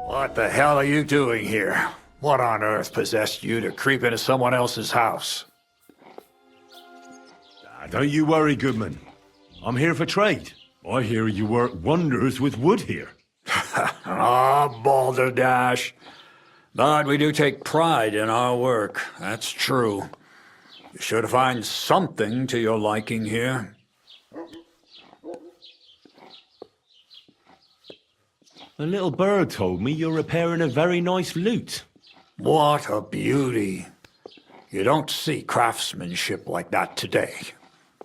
What the hell are you doing here? What on earth possessed you to creep into someone else's house? Don't you worry, Goodman. I'm here for trade. I hear you work wonders with wood here. Balderdash. But we do take pride in our work, that's true. You should find something to your liking here. A little bird told me you're repairing a very nice lute. What a beauty. You don't see craftsmanship like that today.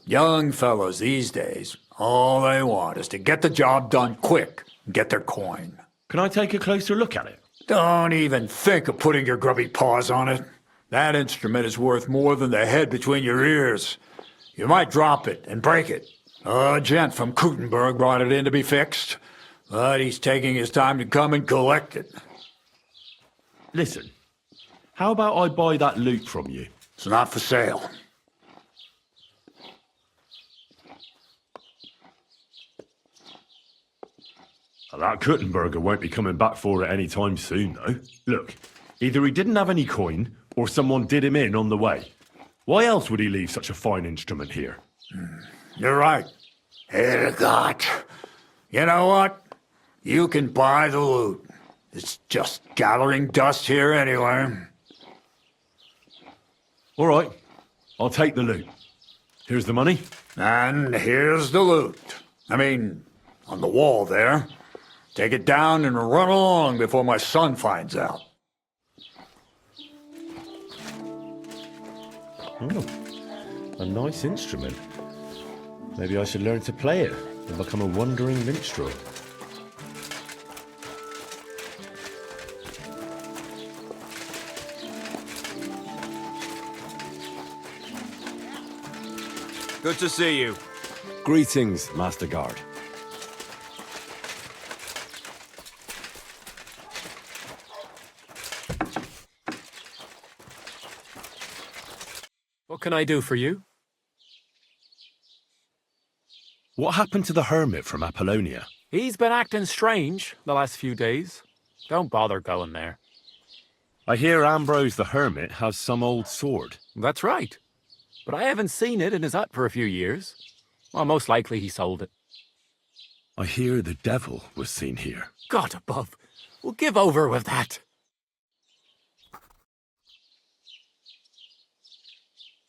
Young fellows these days, all they want is to get the job done quick and get their coin. Can I take a closer look at it? Don't even think of putting your grubby paws on it. That instrument is worth more than the head between your ears. You might drop it and break it. A gent from Kuttenberg brought it in to be fixed, but he's taking his time to come and collect it. Listen, how about I buy that lute from you? It's not for sale. That Kuttenberger won't be coming back for it any time soon, though. Look, either he didn't have any coin, or someone did him in on the way. Why else would he leave such a fine instrument here? You're right. Hildegard. You know what? You can buy the loot. It's just gathering dust here anyway. All right, I'll take the loot. Here's the money. And here's the loot. I mean, on the wall there. Take it down and run along before my son finds out. Oh, a nice instrument. Maybe I should learn to play it and become a wandering minstrel. Good to see you. Greetings, Master Guard. What can I do for you? What happened to the hermit from Apollonia? He's been acting strange the last few days. Don't bother going there. I hear Ambrose the hermit has some old sword. That's right. But I haven't seen it in his hut for a few years. Well, most likely he sold it. I hear the devil was seen here. God above. We'll give over with that.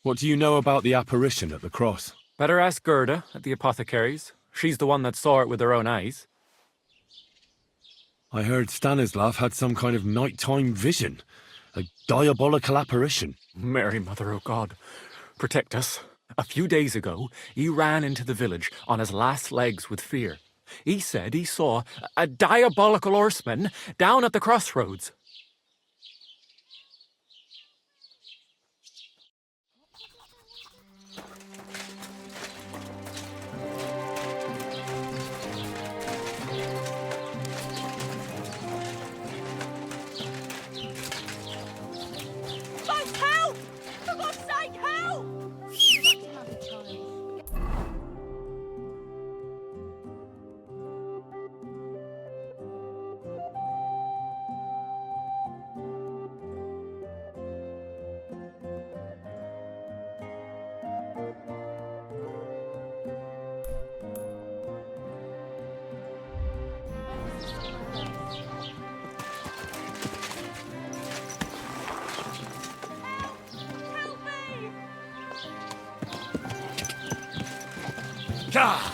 What do you know about the apparition at the cross? Better ask Gerda at the apothecary's. She's the one that saw it with her own eyes. I heard Stanislav had some kind of nighttime vision. A diabolical apparition. Mary, Mother of God, protect us. A few days ago, he ran into the village on his last legs with fear. He said he saw a diabolical horseman down at the crossroads. Help! For God's sake, help! God!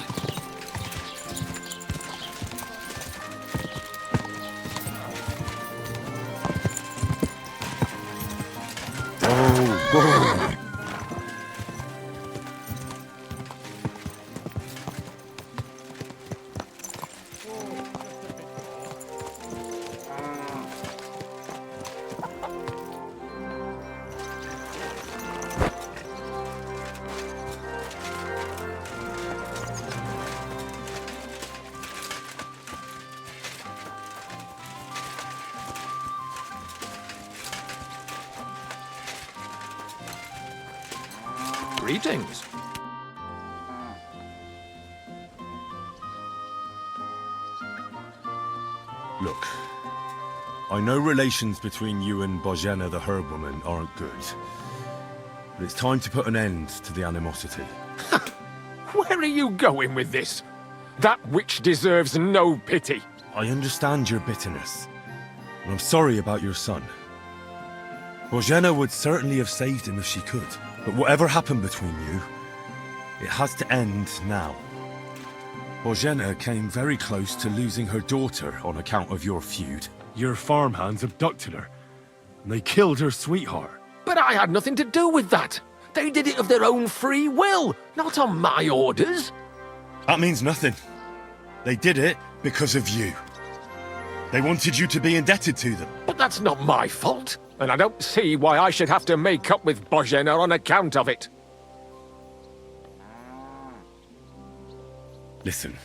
Greetings. Look, I know relations between you and Bozhena the herb woman aren't good, but it's time to put an end to the animosity. Where are you going with this? That witch deserves no pity. I understand your bitterness, and I'm sorry about your son. Bozhena would certainly have saved him if she could, but whatever happened between you, it has to end now. Bozhena came very close to losing her daughter on account of your feud. Your farmhands abducted her, and they killed her sweetheart. But I had nothing to do with that. They did it of their own free will, not on my orders. That means nothing. They did it because of you. They wanted you to be indebted to them. But that's not my fault, and I don't see why I should have to make up with Bozhena on account of it. Listen,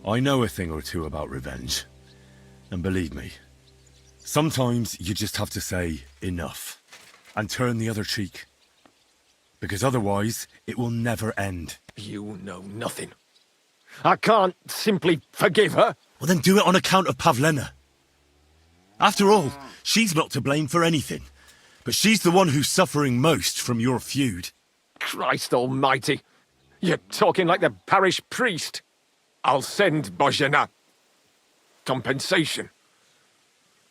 I know a thing or two about revenge. And believe me, sometimes you just have to say enough and turn the other cheek. Because otherwise, it will never end. You know nothing. I can't simply forgive her. Well, then do it on account of Pavlena. After all, she's not to blame for anything. But she's the one who's suffering most from your feud. Christ almighty. You're talking like the parish priest. I'll send Bozhena. Compensation.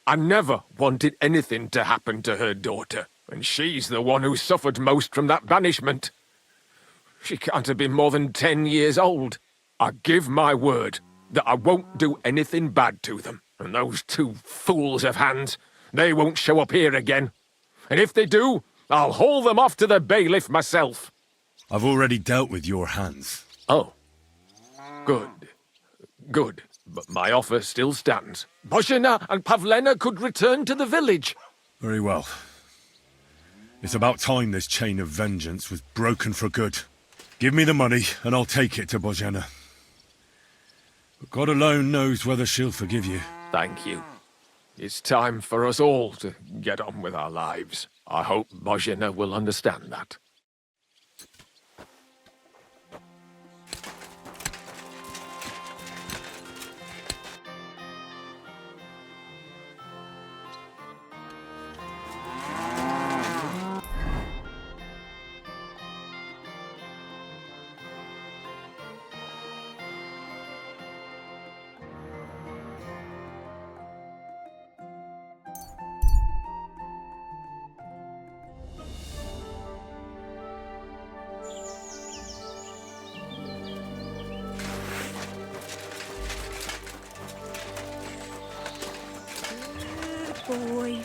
I never wanted anything to happen to her daughter, and she's the one who suffered most from that banishment. She can't have been more than 10 years old. I give my word that I won't do anything bad to them, and those two fools of hands, they won't show up here again. And if they do, I'll haul them off to the bailiff myself. I've already dealt with your hands. Oh. Good. Good. But my offer still stands. Bozhena and Pavlena could return to the village. Very well. It's about time this chain of vengeance was broken for good. Give me the money, and I'll take it to Bozhena. But God alone knows whether she'll forgive you. Thank you. It's time for us all to get on with our lives. I hope Bozhena will understand that. Boy.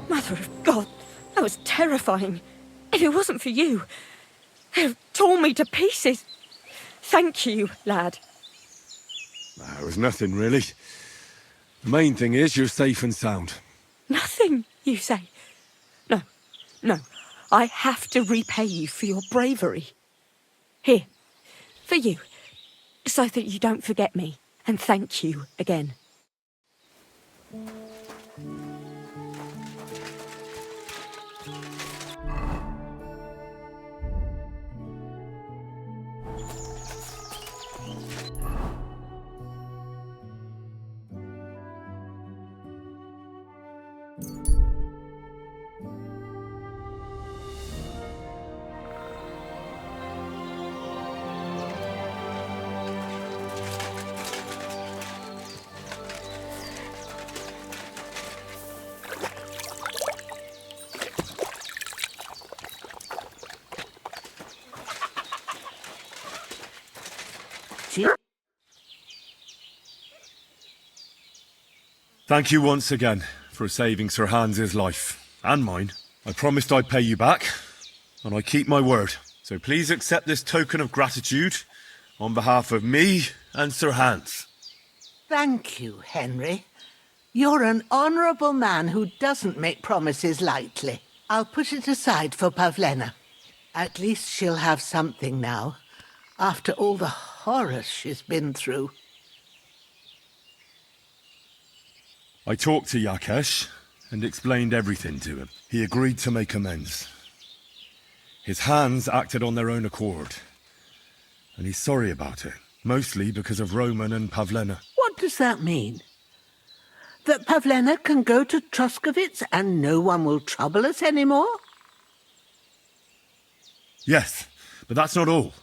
Mother of God, that was terrifying. If it wasn't for you, they'd have torn me to pieces. Thank you, lad. It was nothing, really. The main thing is you're safe and sound. Nothing, you say? No, no. I have to repay you for your bravery. Here, for you, so that you don't forget me. And thank you again. Thank you once again for saving Sir Hans's life, and mine. I promised I'd pay you back, and I keep my word. So please accept this token of gratitude on behalf of me and Sir Hans. Thank you, Henry. You're an honourable man who doesn't make promises lightly. I'll put it aside for Pavlena. At least she'll have something now, after all the horrors she's been through. I talked to Yakesh and explained everything to him. He agreed to make amends. His hands acted on their own accord, and he's sorry about it, mostly because of Roman and Pavlena. What does that mean? That Pavlena can go to Troskovitz and no one will trouble us anymore? Yes, but that's not all.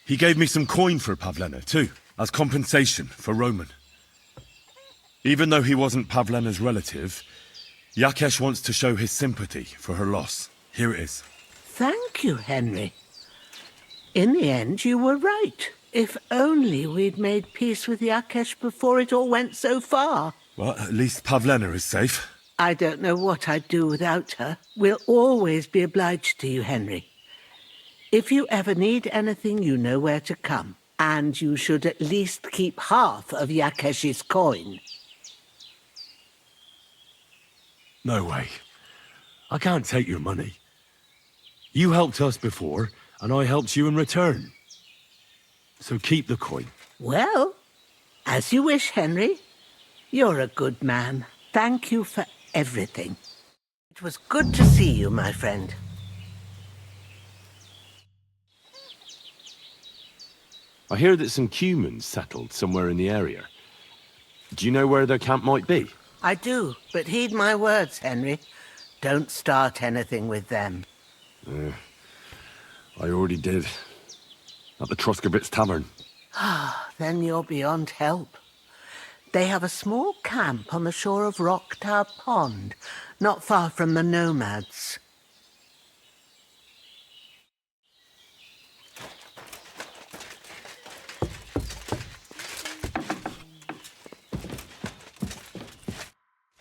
He gave me some coin for Pavlena, too, as compensation for Roman. Even though he wasn't Pavlena's relative, Yakesh wants to show his sympathy for her loss. Here it is. Thank you, Henry. In the end, you were right. If only we'd made peace with Yakesh before it all went so far. Well, at least Pavlena is safe. I don't know what I'd do without her. We'll always be obliged to you, Henry. If you ever need anything, you know where to come. And you should at least keep half of Yakesh's coin. No way. I can't take your money. You helped us before, and I helped you in return. So keep the coin. Well, as you wish, Henry. You're a good man. Thank you for everything. It was good to see you, my friend. I hear that some humans settled somewhere in the area. Do you know where their camp might be? I do, but heed my words, Henry. Don't start anything with them. I already did. At the Troskovitz Tavern. Then you're beyond help. They have a small camp on the shore of Rocktower Pond, not far from the nomads.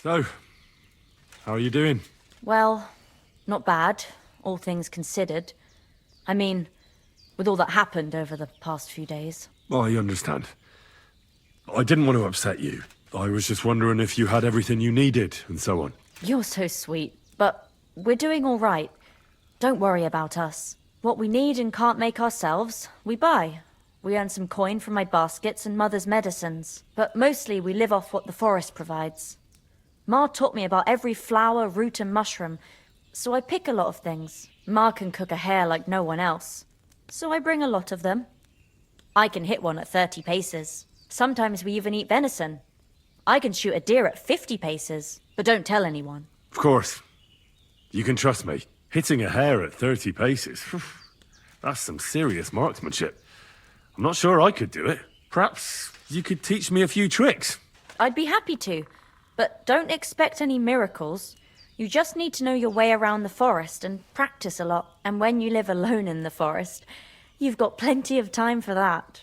So, how are you doing? Well, not bad, all things considered. I mean, with all that happened over the past few days. I understand. I didn't want to upset you. I was just wondering if you had everything you needed, and so on. You're so sweet, but we're doing all right. Don't worry about us. What we need and can't make ourselves, we buy. We earn some coin from my baskets and Mother's medicines, but mostly we live off what the forest provides. Ma taught me about every flower, root and mushroom, so I pick a lot of things. Ma can cook a hare like no one else, so I bring a lot of them. I can hit one at 30 paces. Sometimes we even eat venison. I can shoot a deer at 50 paces, but don't tell anyone. Of course. You can trust me. Hitting a hare at 30 paces, that's some serious marksmanship. I'm not sure I could do it. Perhaps you could teach me a few tricks. I'd be happy to, but don't expect any miracles. You just need to know your way around the forest and practice a lot. And when you live alone in the forest, you've got plenty of time for that.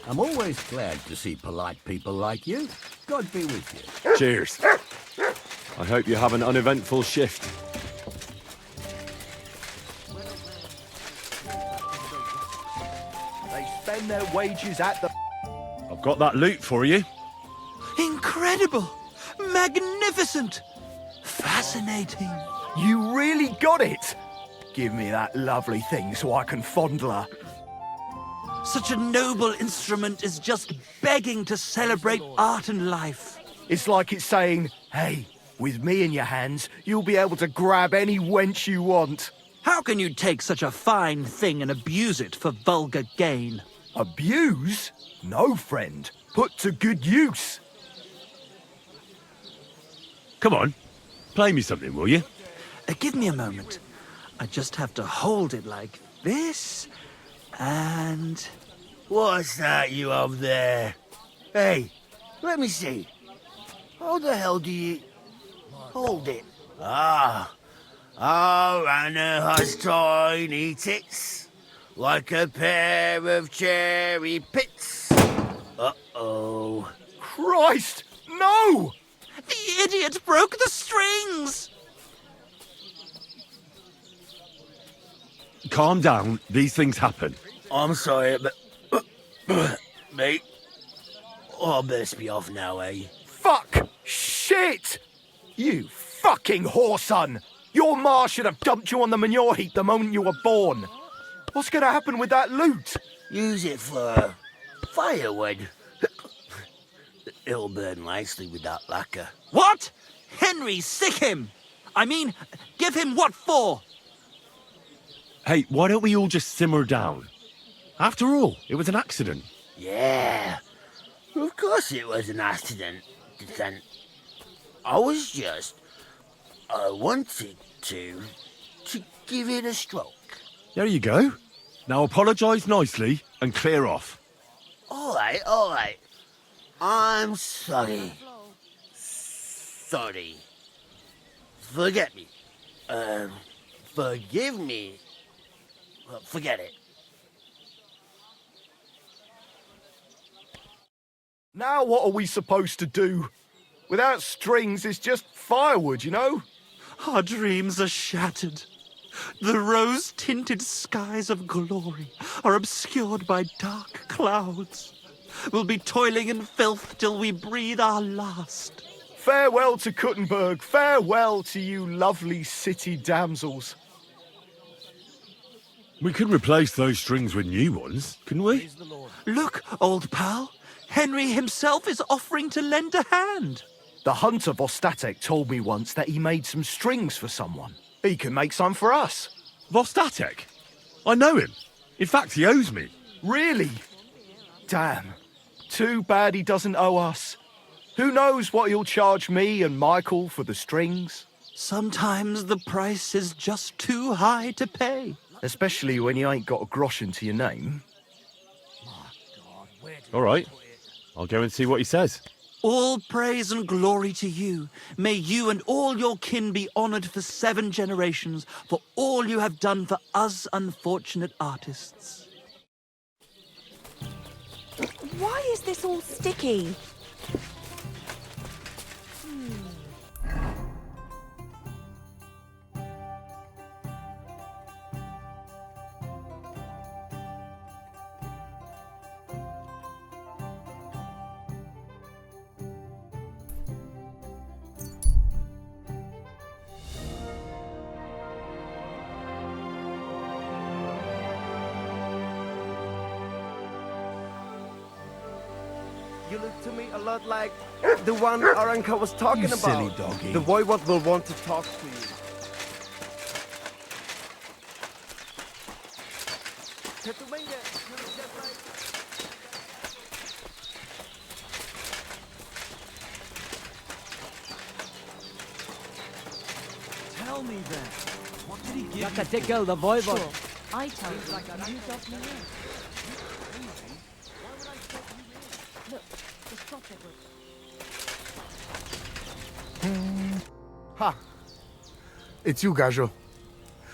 I'm always glad to see polite people like you. God be with you. Cheers. I hope you have an uneventful shift. They spend their wages at the... I've got that loot for you. Incredible! Magnificent! Fascinating. You really got it! Give me that lovely thing so I can fondle her. Such a noble instrument is just begging to celebrate art and life. It's like it's saying, hey, with me in your hands, you'll be able to grab any wench you want. How can you take such a fine thing and abuse it for vulgar gain? Abuse? No, friend. Put to good use. Come on, play me something, will you? Give me a moment. I just have to hold it like this, and... What's that you up there? Hey, let me see. How the hell do you... Hold it. Ah. Oh, Anna has tiny tits, like a pair of cherry pits. Uh-oh. Christ! No! The idiot broke the strings! Calm down. These things happen. I'm sorry, but... mate, I best be off now, eh? Fuck! Shit! You fucking whoreson! Your ma should have dumped you on the manure heap the moment you were born. What's gonna happen with that loot? Use it for firewood. It'll burn nicely with that lacquer. What? Henry, sick him! I mean, give him what for? Hey, why don't we all just simmer down? After all, it was an accident. Yeah, of course it was an accident. I wanted to give it a stroke. There you go. Now apologise nicely and clear off. All right. I'm sorry. Sorry. Forget me. Forgive me. Well, forget it. Now what are we supposed to do? Without strings, it's just firewood, you know? Our dreams are shattered. The rose-tinted skies of glory are obscured by dark clouds. We'll be toiling in filth till we breathe our last. Farewell to Kuttenberg. Farewell to you lovely city damsels. We could replace those strings with new ones, couldn't we? Look, old pal. Henry himself is offering to lend a hand. The hunter Vostatek told me once that he made some strings for someone. He can make some for us. Vostatek? I know him. In fact, he owes me. Really? Damn. Too bad he doesn't owe us. Who knows what he'll charge me and Michael for the strings? Sometimes the price is just too high to pay. Especially when you ain't got a groschen to your name. All right. I'll go and see what he says. All praise and glory to you. May you and all your kin be honored for 7 generations for all you have done for us unfortunate artists. Why is this all sticky? You look to me a lot like the one Aranka was talking about. Silly doggy. The voivod will want to talk to you. Tell me then, what did he give you? Yakatikel, the voivod. Sure, I tell you, you got me in. Look, the prophet was... Ha! It's you, Gajo.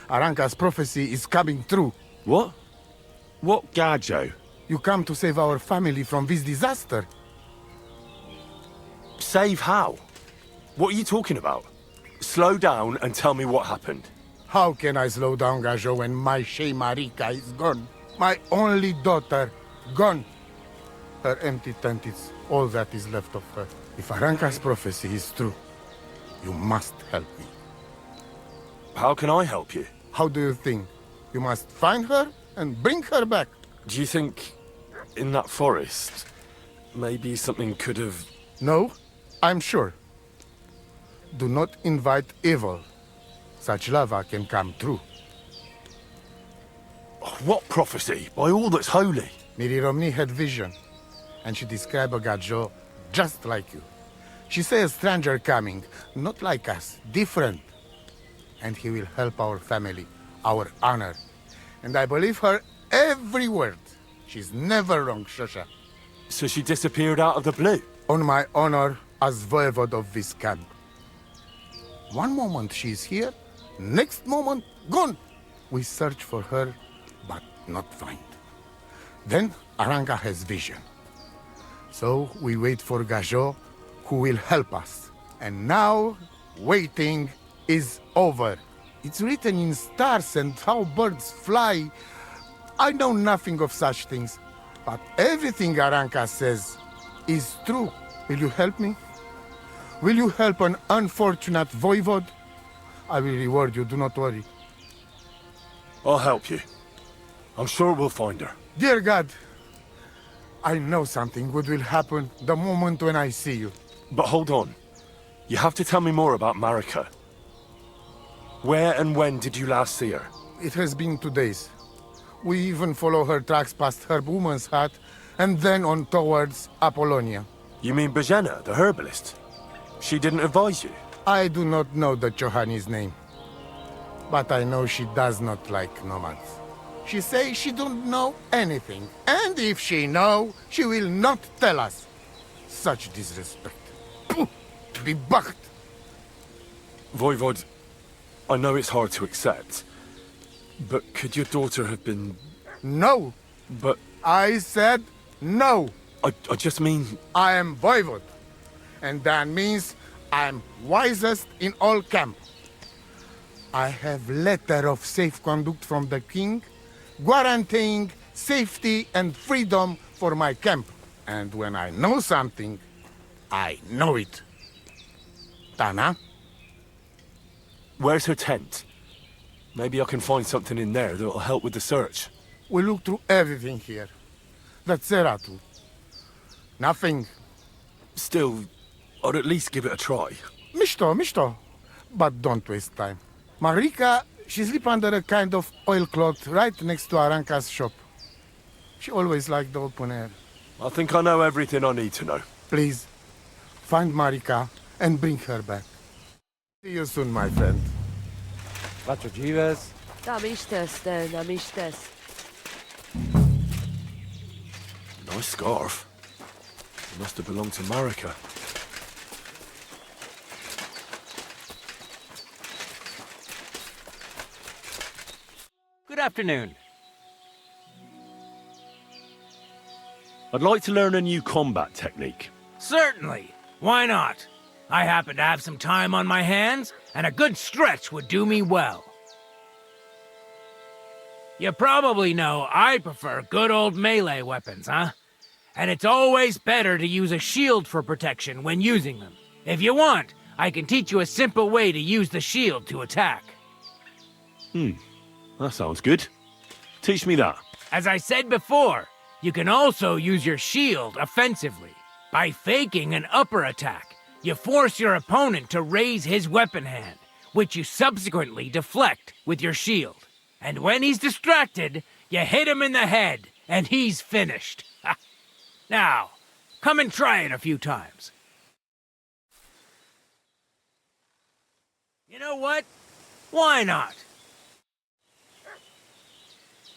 Aranka's prophecy is coming true. What? What Gajo? You come to save our family from this disaster. Save how? What are you talking about? Slow down and tell me what happened. How can I slow down, Gajo, when my Shea Marika is gone? My only daughter, gone. Her empty tent is all that is left of her. If Aranka's prophecy is true, you must help me. How can I help you? How do you think? You must find her and bring her back. Do you think in that forest, maybe something could have... No, I'm sure. Do not invite evil. Such lava can come true. What prophecy? By all that's holy. Miri Romney had vision, and she described a Gajo just like you. She said a stranger coming, not like us, different. And he will help our family, our honor. And I believe her every word. She's never wrong, Shosha. So she disappeared out of the blue? On my honor as voivod of this camp. One moment she's here, next moment gone. We search for her, but not find. Then Aranka has vision. So we wait for Gajot, who will help us. And now, waiting is over. It's written in stars and how birds fly. I know nothing of such things, but everything Aranka says is true. Will you help me? Will you help an unfortunate voivode? I will reward you, do not worry. I'll help you. I'm sure we'll find her. Dear God, I know something good will happen the moment when I see you. But hold on. You have to tell me more about Marika. Where and when did you last see her? It has been 2 days. We even follow her tracks past her woman's hut and then on towards Apollonia. You mean Bojana, the herbalist? She didn't advise you? I do not know the Johani's name, but I know she does not like nomads. She says she don't know anything, and if she know, she will not tell us. Such disrespect. Pooh, to be bucked. Voivod, I know it's hard to accept, but could your daughter have been... No. But... I said no. I just mean... I am Voivod, and that means I'm wisest in all camp. I have letter of safe conduct from the king, guaranteeing safety and freedom for my camp. And when I know something, I know it. Tana? Where's her tent? Maybe I can find something in there that'll help with the search. We look through everything here. That's Zeratu. Nothing. Still, I'd at least give it a try. Mishto. But don't waste time. Marika, she sleep under a kind of oilcloth right next to Aranka's shop. She always liked the open air. I think I know everything I need to know. Please, find Marika and bring her back. See you soon, my friend. Pacho Jivas. Nice scarf. It must have belonged to Marika. Good afternoon. I'd like to learn a new combat technique. Certainly. Why not? I happen to have some time on my hands, and a good stretch would do me well. You probably know I prefer good old melee weapons, huh? And it's always better to use a shield for protection when using them. If you want, I can teach you a simple way to use the shield to attack. That sounds good. Teach me that. As I said before, you can also use your shield offensively. By faking an upper attack, you force your opponent to raise his weapon hand, which you subsequently deflect with your shield. And when he's distracted, you hit him in the head, and he's finished. Now, come and try it a few times. You know what? Why not?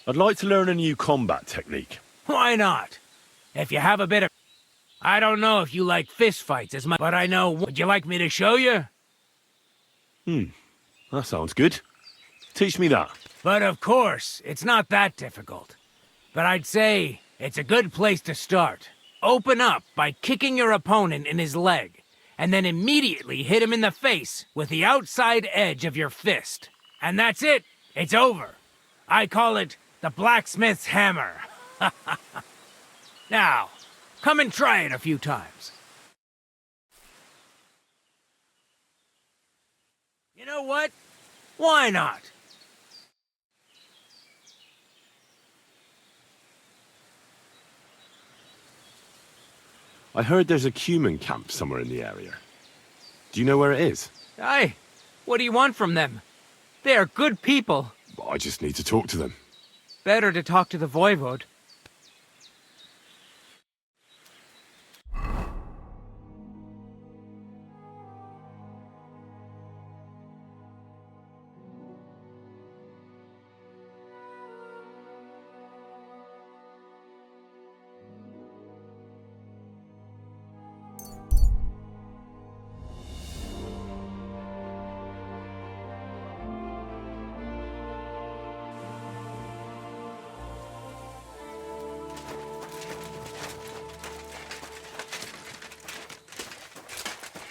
I'd like to learn a new combat technique. Why not? If you have a bit of... I don't know if you like fistfights as much, but I know... Would you like me to show you? That sounds good. Teach me that. But of course, it's not that difficult. But I'd say it's a good place to start. Open up by kicking your opponent in his leg, and then immediately hit him in the face with the outside edge of your fist. And that's it. It's over. I call it the blacksmith's hammer. Now, come and try it a few times. You know what? Why not? I heard there's a cumin camp somewhere in the area. Do you know where it is? Aye. What do you want from them? They are good people. I just need to talk to them. Better to talk to the voivode.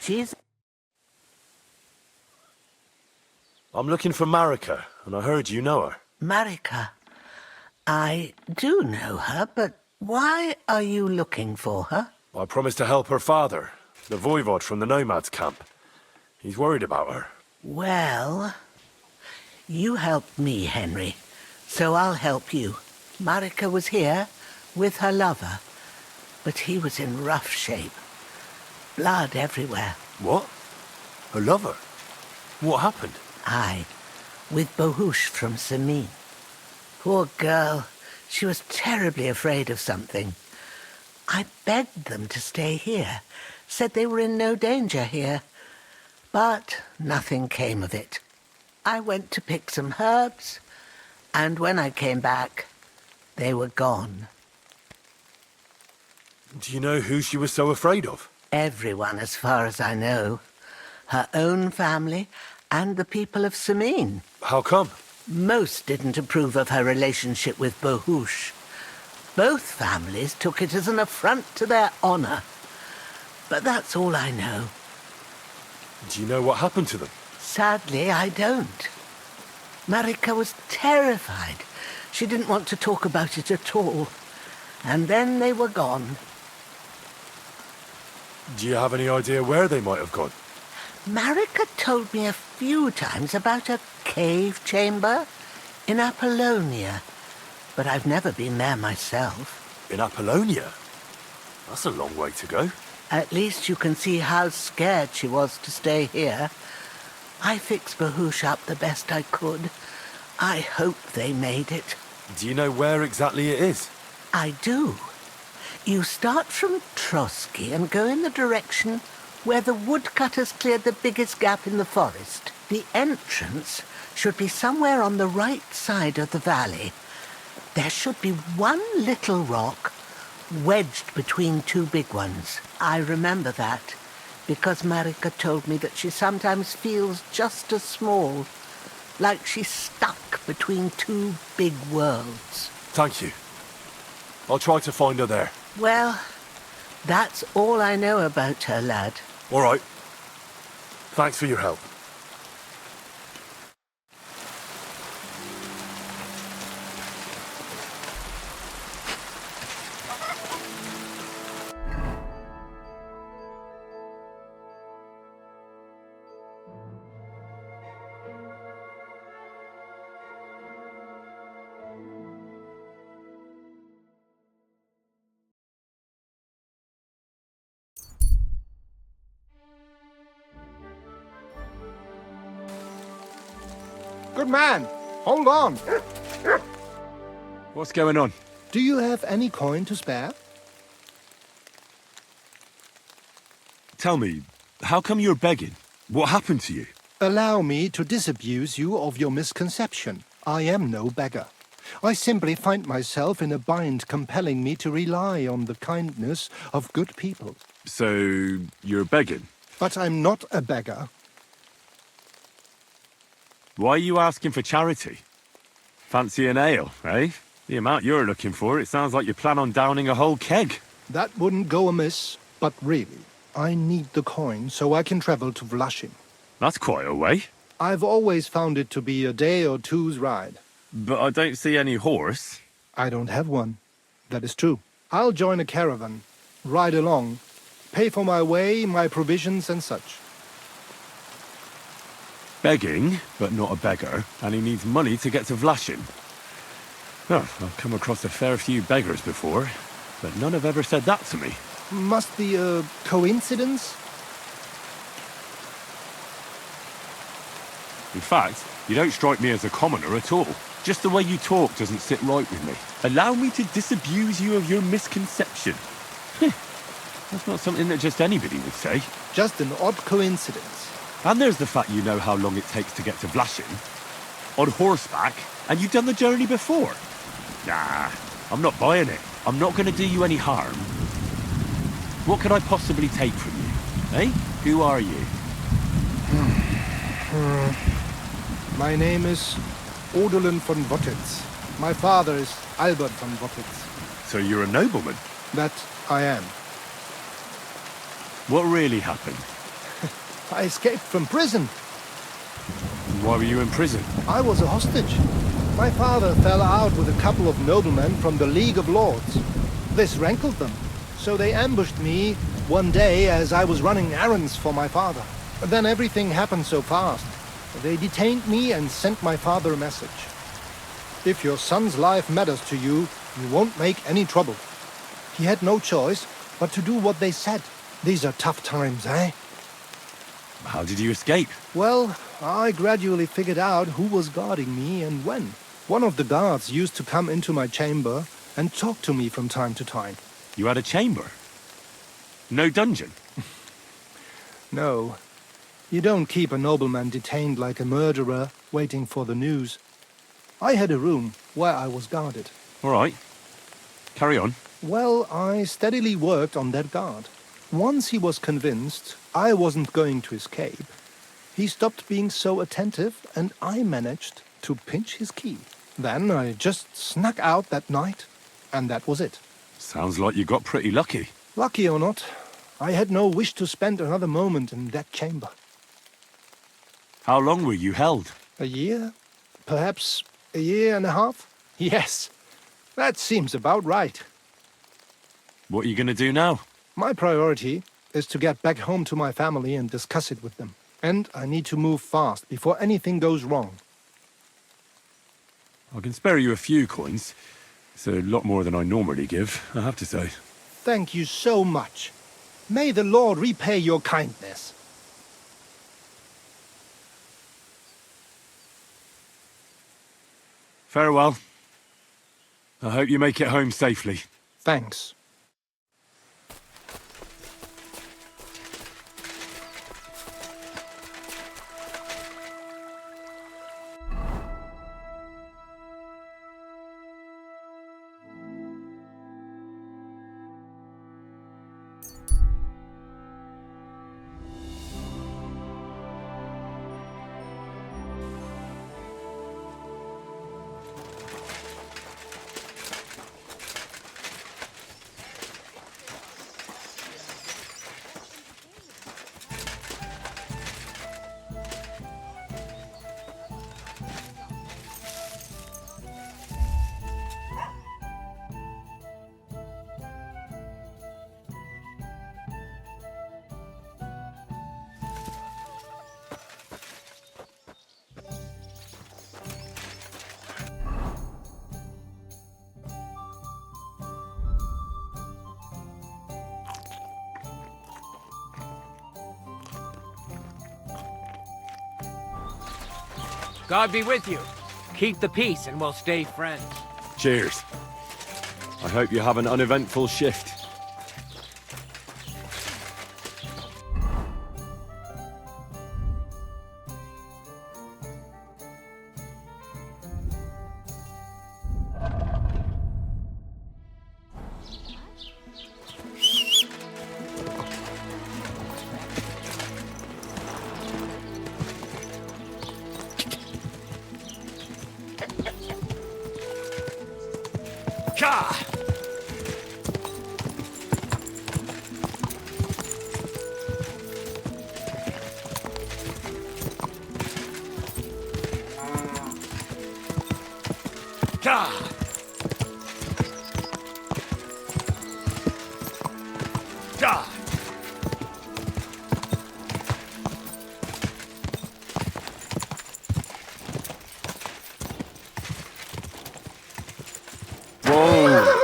She's... I'm looking for Marika, and I heard you know her. Marika. I do know her, but why are you looking for her? I promised to help her father, the voivod from the nomads camp. He's worried about her. Well, you helped me, Henry, so I'll help you. Marika was here with her lover, but he was in rough shape. Blood everywhere. What? Her lover? What happened? Aye, with Bohush from Samin. Poor girl. She was terribly afraid of something. I begged them to stay here, said they were in no danger here. But nothing came of it. I went to pick some herbs, and when I came back, they were gone. Do you know who she was so afraid of? Everyone, as far as I know. Her own family and the people of Samin. How come? Most didn't approve of her relationship with Bohush. Both families took it as an affront to their honor. But that's all I know. Do you know what happened to them? Sadly, I don't. Marika was terrified. She didn't want to talk about it at all. And then they were gone. Do you have any idea where they might have gone? Marika told me a few times about a cave chamber in Apollonia, but I've never been there myself. In Apollonia? That's a long way to go. At least you can see how scared she was to stay here. I fixed Bohush up the best I could. I hope they made it. Do you know where exactly it is? I do. You start from Trotsky and go in the direction where the woodcutters cleared the biggest gap in the forest. The entrance should be somewhere on the right side of the valley. There should be one little rock wedged between two big ones. I remember that because Marika told me that she sometimes feels just as small, like she's stuck between two big worlds. Thank you. I'll try to find her there. Well, that's all I know about her, lad. All right. Thanks for your help. Good man, hold on. What's going on? Do you have any coin to spare? Tell me, how come you're begging? What happened to you? Allow me to disabuse you of your misconception. I am no beggar. I simply find myself in a bind compelling me to rely on the kindness of good people. So, you're begging? But I'm not a beggar. Why are you asking for charity? Fancy an ale, eh? The amount you're looking for, it sounds like you plan on downing a whole keg. That wouldn't go amiss, but really, I need the coin so I can travel to Vlashim. That's quite a way. I've always found it to be a day or two's ride. But I don't see any horse. I don't have one. That is true. I'll join a caravan, ride along, pay for my way, my provisions and such. Begging, but not a beggar, and he needs money to get to Vlashim. Oh, I've come across a fair few beggars before, but none have ever said that to me. Must be a coincidence? In fact, you don't strike me as a commoner at all. Just the way you talk doesn't sit right with me. Allow me to disabuse you of your misconception. That's not something that just anybody would say. Just an odd coincidence. And there's the fact you know how long it takes to get to Vlashim. On horseback, and you've done the journey before. Nah, I'm not buying it. I'm not going to do you any harm. What could I possibly take from you? Eh? Who are you? My name is Odolin von Wottitz. My father is Albert von Wottitz. So you're a nobleman? That I am. What really happened? I escaped from prison. Why were you in prison? I was a hostage. My father fell out with a couple of noblemen from the League of Lords. This rankled them, so they ambushed me one day as I was running errands for my father. Then everything happened so fast. They detained me and sent my father a message. If your son's life matters to you, you won't make any trouble. He had no choice but to do what they said. These are tough times, eh? How did you escape? Well, I gradually figured out who was guarding me and when. One of the guards used to come into my chamber and talk to me from time to time. You had a chamber? No dungeon? No. You don't keep a nobleman detained like a murderer waiting for the news. I had a room where I was guarded. All right. Carry on. Well, I steadily worked on that guard. Once he was convinced I wasn't going to escape, he stopped being so attentive and I managed to pinch his key. Then I just snuck out that night, and that was it. Sounds like you got pretty lucky. Lucky or not, I had no wish to spend another moment in that chamber. How long were you held? A year? Perhaps a year and a half? Yes, that seems about right. What are you going to do now? My priority is to get back home to my family and discuss it with them. And I need to move fast before anything goes wrong. I can spare you a few coins. It's a lot more than I normally give, I have to say. Thank you so much. May the Lord repay your kindness. Farewell. I hope you make it home safely. Thanks. God be with you. Keep the peace and we'll stay friends. Cheers. I hope you have an uneventful shift.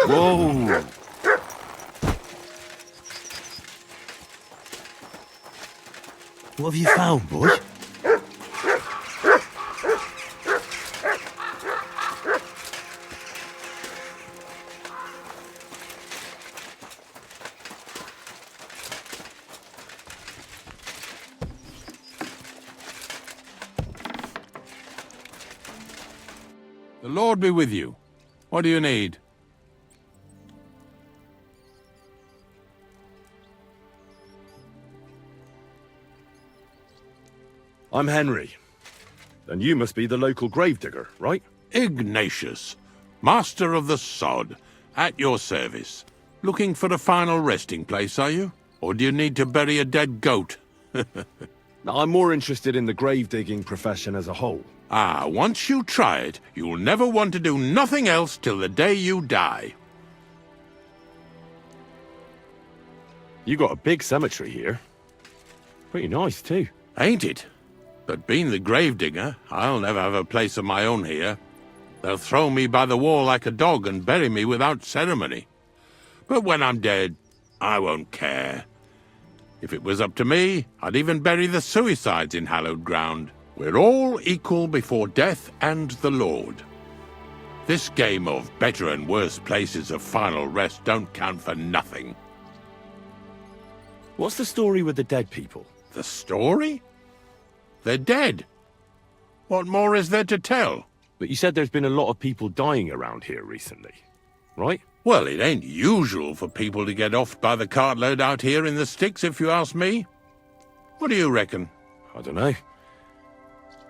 Whoa! What have you found, boy? The Lord be with you. What do you need? I'm Henry. And you must be the local gravedigger, right? Ignatius, Master of the Sod, at your service. Looking for a final resting place, are you? Or do you need to bury a dead goat? I'm more interested in the grave-digging profession as a whole. Ah, once you try it, you'll never want to do nothing else till the day you die. You got a big cemetery here. Pretty nice, too. Ain't it? But being the gravedigger, I'll never have a place of my own here. They'll throw me by the wall like a dog and bury me without ceremony. But when I'm dead, I won't care. If it was up to me, I'd even bury the suicides in hallowed ground. We're all equal before death and the Lord. This game of better and worse places of final rest don't count for nothing. What's the story with the dead people? The story? They're dead. What more is there to tell? But you said there's been a lot of people dying around here recently, right? Well, it ain't usual for people to get offed by the cartload out here in the sticks, if you ask me. What do you reckon? I don't know.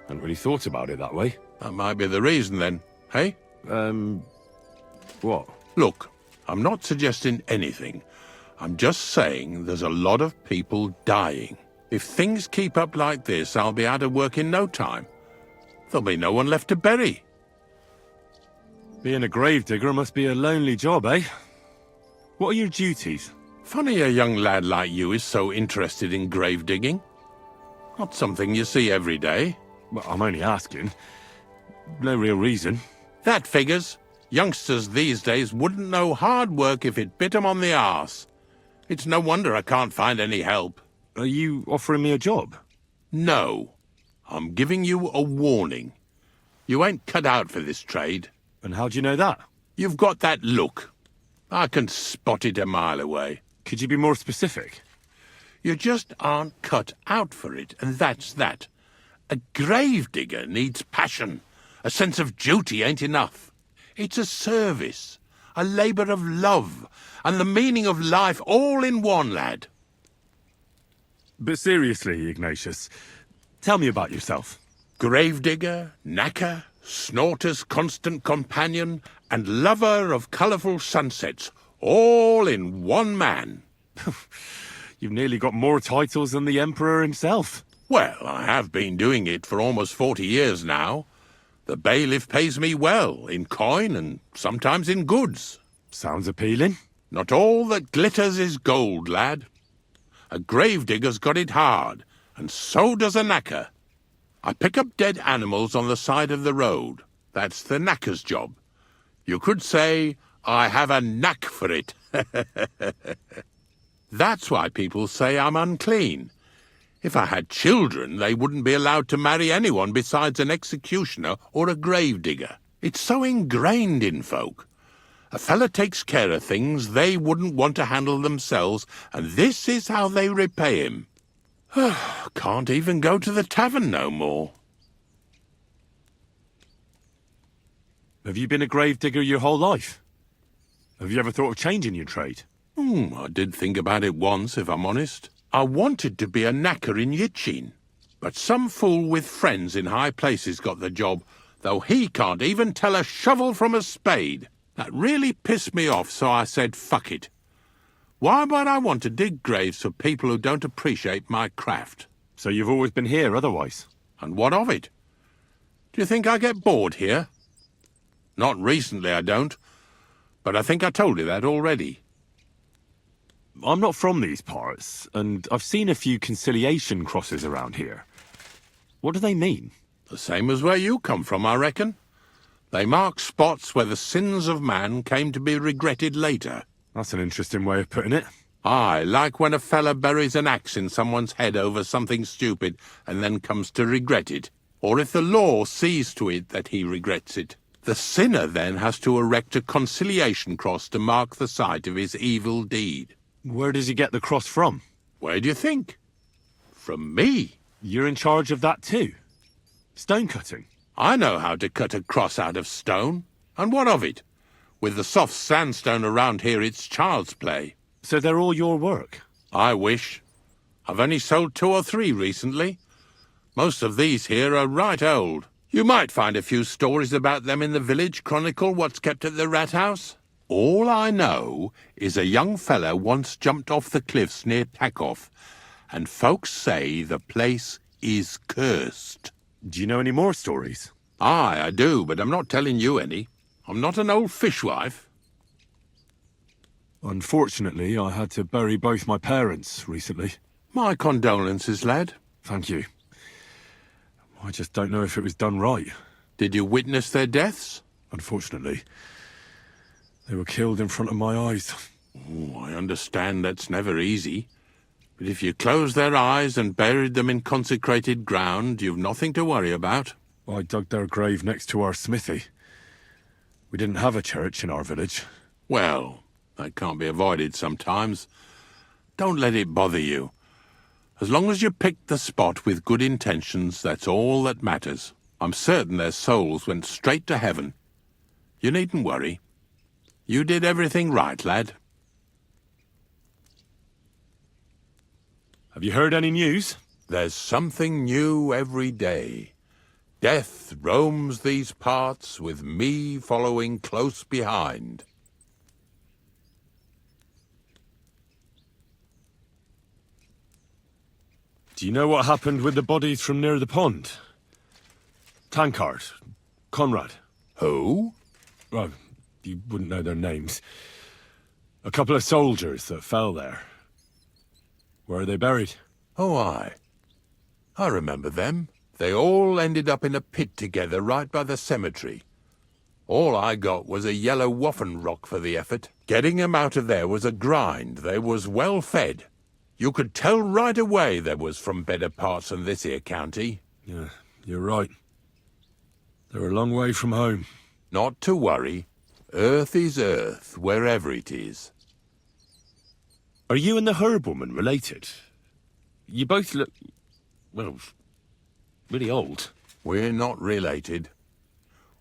Hadn't really thought about it that way. That might be the reason, then. Hey? What? Look, I'm not suggesting anything. I'm just saying there's a lot of people dying. If things keep up like this, I'll be out of work in no time. There'll be no one left to bury. Being a gravedigger must be a lonely job, eh? What are your duties? Funny a young lad like you is so interested in grave digging. Not something you see every day. Well, I'm only asking. No real reason. That figures. Youngsters these days wouldn't know hard work if it bit 'em on the arse. It's no wonder I can't find any help. Are you offering me a job? No. I'm giving you a warning. You ain't cut out for this trade. And how do you know that? You've got that look. I can spot it a mile away. Could you be more specific? You just aren't cut out for it, and that's that. A gravedigger needs passion. A sense of duty ain't enough. It's a service, a labour of love, and the meaning of life all in one, lad. But seriously, Ignatius, tell me about yourself. Gravedigger, knacker, Snorter's constant companion, and lover of colourful sunsets, all in one man. You've nearly got more titles than the Emperor himself. Well, I have been doing it for almost 40 years now. The bailiff pays me well, in coin and sometimes in goods. Sounds appealing. Not all that glitters is gold, lad. A gravedigger's got it hard, and so does a knacker. I pick up dead animals on the side of the road. That's the knacker's job. You could say, I have a knack for it. That's why people say I'm unclean. If I had children, they wouldn't be allowed to marry anyone besides an executioner or a gravedigger. It's so ingrained in folk. A fella takes care of things they wouldn't want to handle themselves, and this is how they repay him. Can't even go to the tavern no more. Have you been a gravedigger your whole life? Have you ever thought of changing your trade? I did think about it once, if I'm honest. I wanted to be a knacker in Yitchin, but some fool with friends in high places got the job, though he can't even tell a shovel from a spade. That really pissed me off, so I said, fuck it. Why would I want to dig graves for people who don't appreciate my craft? So you've always been here otherwise? And what of it? Do you think I get bored here? Not recently, I don't. But I think I told you that already. I'm not from these parts, and I've seen a few conciliation crosses around here. What do they mean? The same as where you come from, I reckon. They mark spots where the sins of man came to be regretted later. That's an interesting way of putting it. Aye, like when a fella buries an axe in someone's head over something stupid and then comes to regret it. Or if the law sees to it that he regrets it. The sinner then has to erect a conciliation cross to mark the site of his evil deed. Where does he get the cross from? Where do you think? From me. You're in charge of that too? Stone cutting? I know how to cut a cross out of stone. And what of it? With the soft sandstone around here, it's child's play. So they're all your work? I wish. I've only sold 2 or 3 recently. Most of these here are right old. You might find a few stories about them in the village chronicle what's kept at the rat house. All I know is a young fella once jumped off the cliffs near Takoff, and folks say the place is cursed. Do you know any more stories? Aye, I do, but I'm not telling you any. I'm not an old fishwife. Unfortunately, I had to bury both my parents recently. My condolences, lad. Thank you. I just don't know if it was done right. Did you witness their deaths? Unfortunately. They were killed in front of my eyes. Oh, I understand that's never easy. But if you closed their eyes and buried them in consecrated ground, you've nothing to worry about. I dug their grave next to our smithy. We didn't have a church in our village. Well, that can't be avoided sometimes. Don't let it bother you. As long as you picked the spot with good intentions, that's all that matters. I'm certain their souls went straight to heaven. You needn't worry. You did everything right, lad. Have you heard any news? There's something new every day. Death roams these parts, with me following close behind. Do you know what happened with the bodies from near the pond? Tankard, Conrad. Who? Well, you wouldn't know their names. A couple of soldiers that fell there. Where are they buried? Oh, I remember them. They all ended up in a pit together right by the cemetery. All I got was a yellow waffen rock for the effort. Getting them out of there was a grind. They was well fed. You could tell right away they was from better parts than this here county. Yeah, you're right. They're a long way from home. Not to worry. Earth is earth, wherever it is. Are you and the herb woman related? You both look, well, really old. We're not related.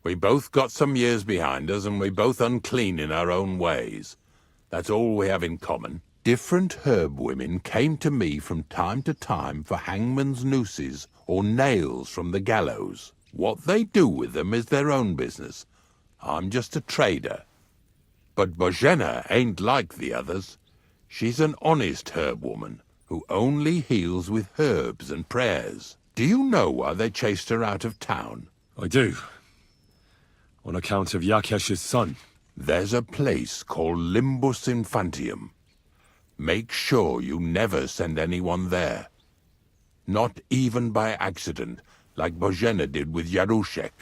We both got some years behind us, and we're both unclean in our own ways. That's all we have in common. Different herb women came to me from time to time for hangman's nooses or nails from the gallows. What they do with them is their own business. I'm just a trader. But Bozhena ain't like the others. She's an honest herb woman who only heals with herbs and prayers. Do you know why they chased her out of town? I do. On account of Yakesh's son. There's a place called Limbus Infantium. Make sure you never send anyone there. Not even by accident, like Bozhena did with Yarushek.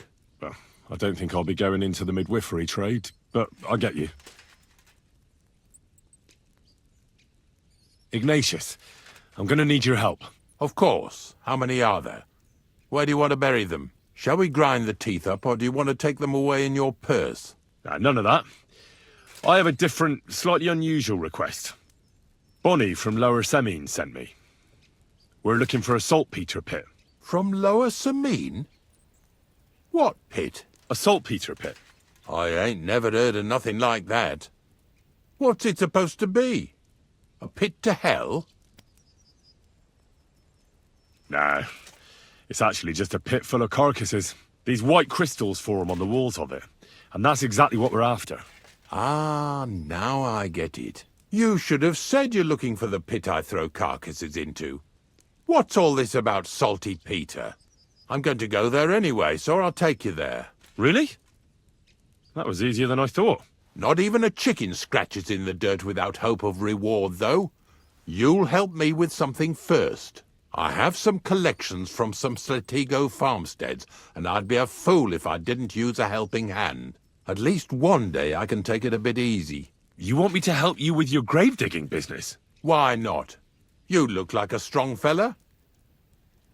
Well, I don't think I'll be going into the midwifery trade, but I get you. Ignatius, I'm gonna need your help. Of course. How many are there? Where do you want to bury them? Shall we grind the teeth up, or do you want to take them away in your purse? None of that. I have a different, slightly unusual request. Bonnie from Lower Semine sent me. We're looking for a saltpeter pit. From Lower Semine? What pit? A saltpeter pit. I ain't never heard of nothing like that. What's it supposed to be? A pit to hell? Nah, it's actually just a pit full of carcasses. These white crystals form on the walls of it, and that's exactly what we're after. Ah, now I get it. You should have said you're looking for the pit I throw carcasses into. What's all this about Salty Peter? I'm going to go there anyway, so I'll take you there. Really? That was easier than I thought. Not even a chicken scratches in the dirt without hope of reward, though. You'll help me with something first. I have some collections from some Sletigo farmsteads, and I'd be a fool if I didn't use a helping hand. At least one day I can take it a bit easy. You want me to help you with your grave-digging business? Why not? You look like a strong fella.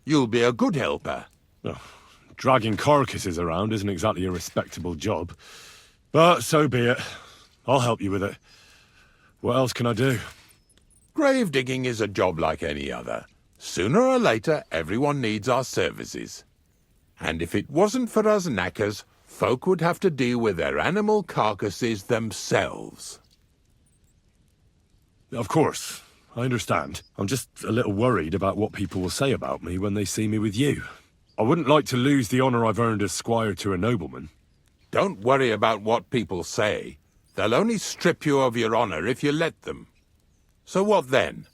You'll be a good helper. Oh, dragging carcasses around isn't exactly a respectable job. But so be it. I'll help you with it. What else can I do? Grave digging is a job like any other. Sooner or later, everyone needs our services. And if it wasn't for us knackers, folk would have to deal with their animal carcasses themselves. Of course. I understand. I'm just a little worried about what people will say about me when they see me with you. I wouldn't like to lose the honor I've earned as squire to a nobleman. Don't worry about what people say. They'll only strip you of your honor if you let them. So what then?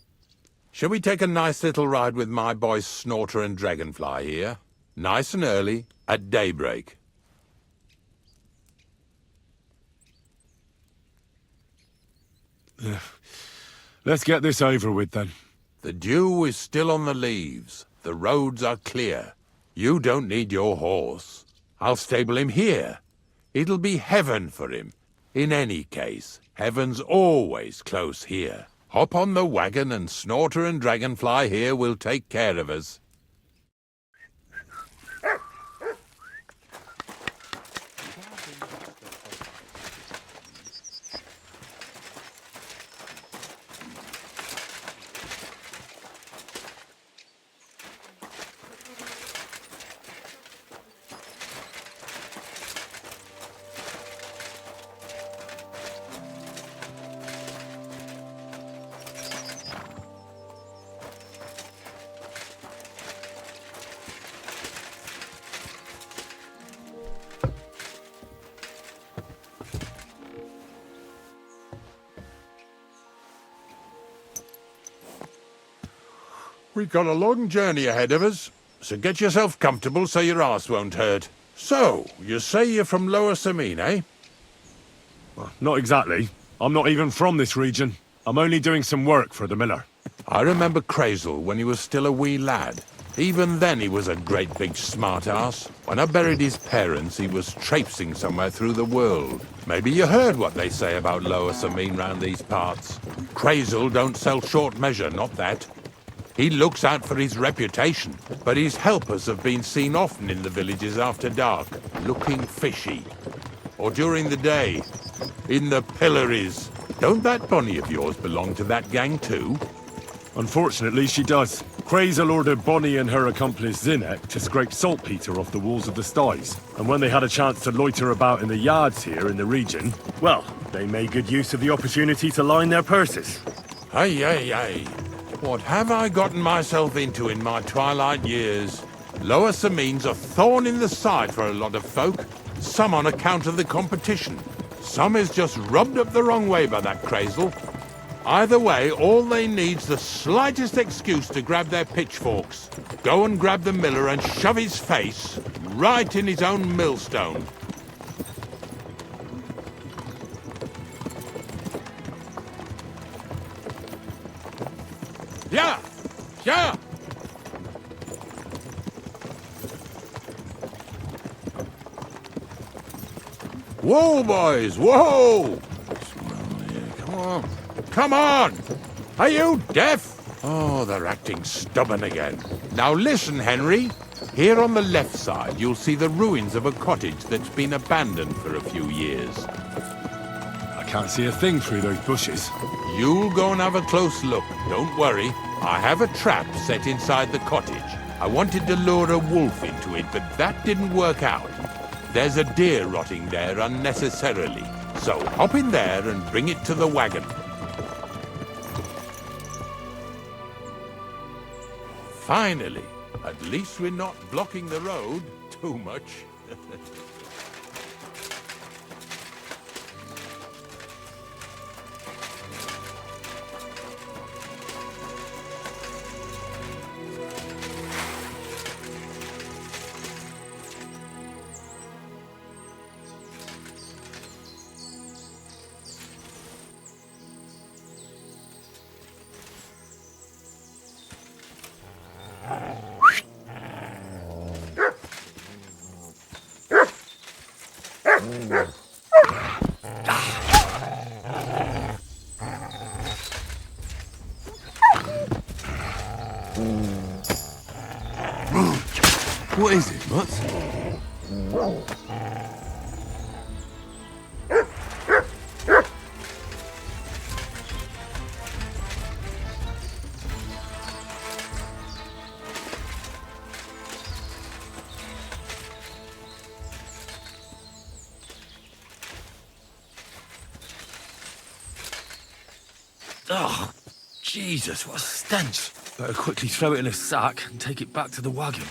Shall we take a nice little ride with my boys Snorter and Dragonfly here? Nice and early, at daybreak. Let's get this over with, then. The dew is still on the leaves. The roads are clear. You don't need your horse. I'll stable him here. It'll be heaven for him. In any case, heaven's always close here. Hop on the wagon and Snorter and Dragonfly here will take care of us. We've got a long journey ahead of us, so get yourself comfortable so your arse won't hurt. So, you say you're from Lower Samine, eh? Well, not exactly. I'm not even from this region. I'm only doing some work for the miller. I remember Crazel when he was still a wee lad. Even then he was a great big smart-ass. When I buried his parents, he was traipsing somewhere through the world. Maybe you heard what they say about Lower Samine round these parts. Crazel don't sell short measure, not that. He looks out for his reputation, but his helpers have been seen often in the villages after dark, looking fishy. Or during the day, in the pillories. Don't that Bonnie of yours belong to that gang too? Unfortunately, she does. Crazel ordered Bonnie and her accomplice Zinnek to scrape saltpeter off the walls of the sties. And when they had a chance to loiter about in the yards here in the region, well, they made good use of the opportunity to line their purses. Ay, ay, ay. What have I gotten myself into in my twilight years? Lower Samine's a thorn in the side for a lot of folk. Some on account of the competition. Some is just rubbed up the wrong way by that Crazel. Either way, all they need's the slightest excuse to grab their pitchforks. Go and grab the miller and shove his face right in his own millstone. Yeah! Yeah! Whoa, boys! Whoa! Come on. Come on! Are you deaf? Oh, they're acting stubborn again. Now listen, Henry. Here on the left side, you'll see the ruins of a cottage that's been abandoned for a few years. I can't see a thing through those bushes. You'll go and have a close look. Don't worry. I have a trap set inside the cottage. I wanted to lure a wolf into it, but that didn't work out. There's a deer rotting there unnecessarily. So hop in there and bring it to the wagon. Finally. At least we're not blocking the road too much. What is it, Mutz? Oh, Jesus, what a stench. Better quickly throw it in a sack and take it back to the wagon.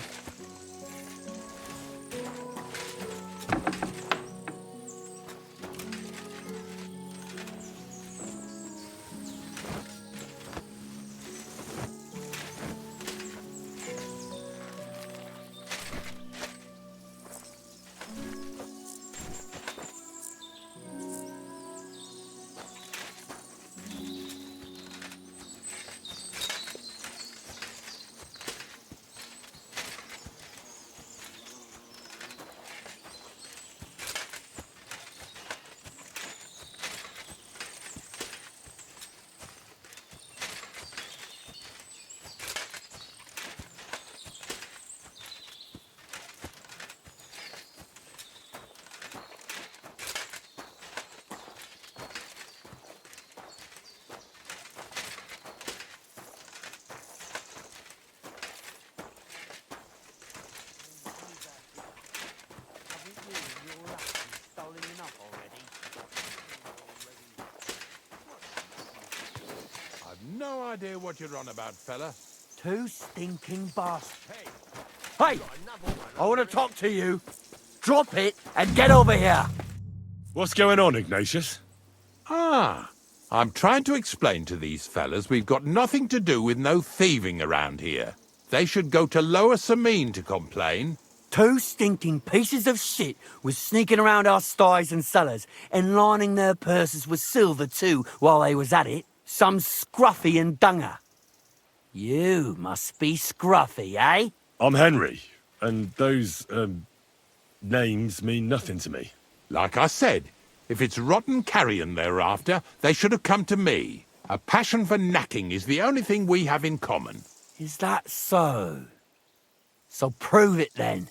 idea what you're on about, fella. Two stinking bastards. Hey! I want to talk to you. Drop it and get over here. What's going on, Ignatius? Ah, I'm trying to explain to these fellas we've got nothing to do with no thieving around here. They should go to Lower Samine to complain. Two stinking pieces of shit was sneaking around our sties and cellars and lining their purses with silver too while they was at it. Some scruffy and dunger. You must be scruffy, eh? I'm Henry, and those, names mean nothing to me. Like I said, if it's rotten carrion they're after, they should have come to me. A passion for knacking is the only thing we have in common. Is that so? So prove it then.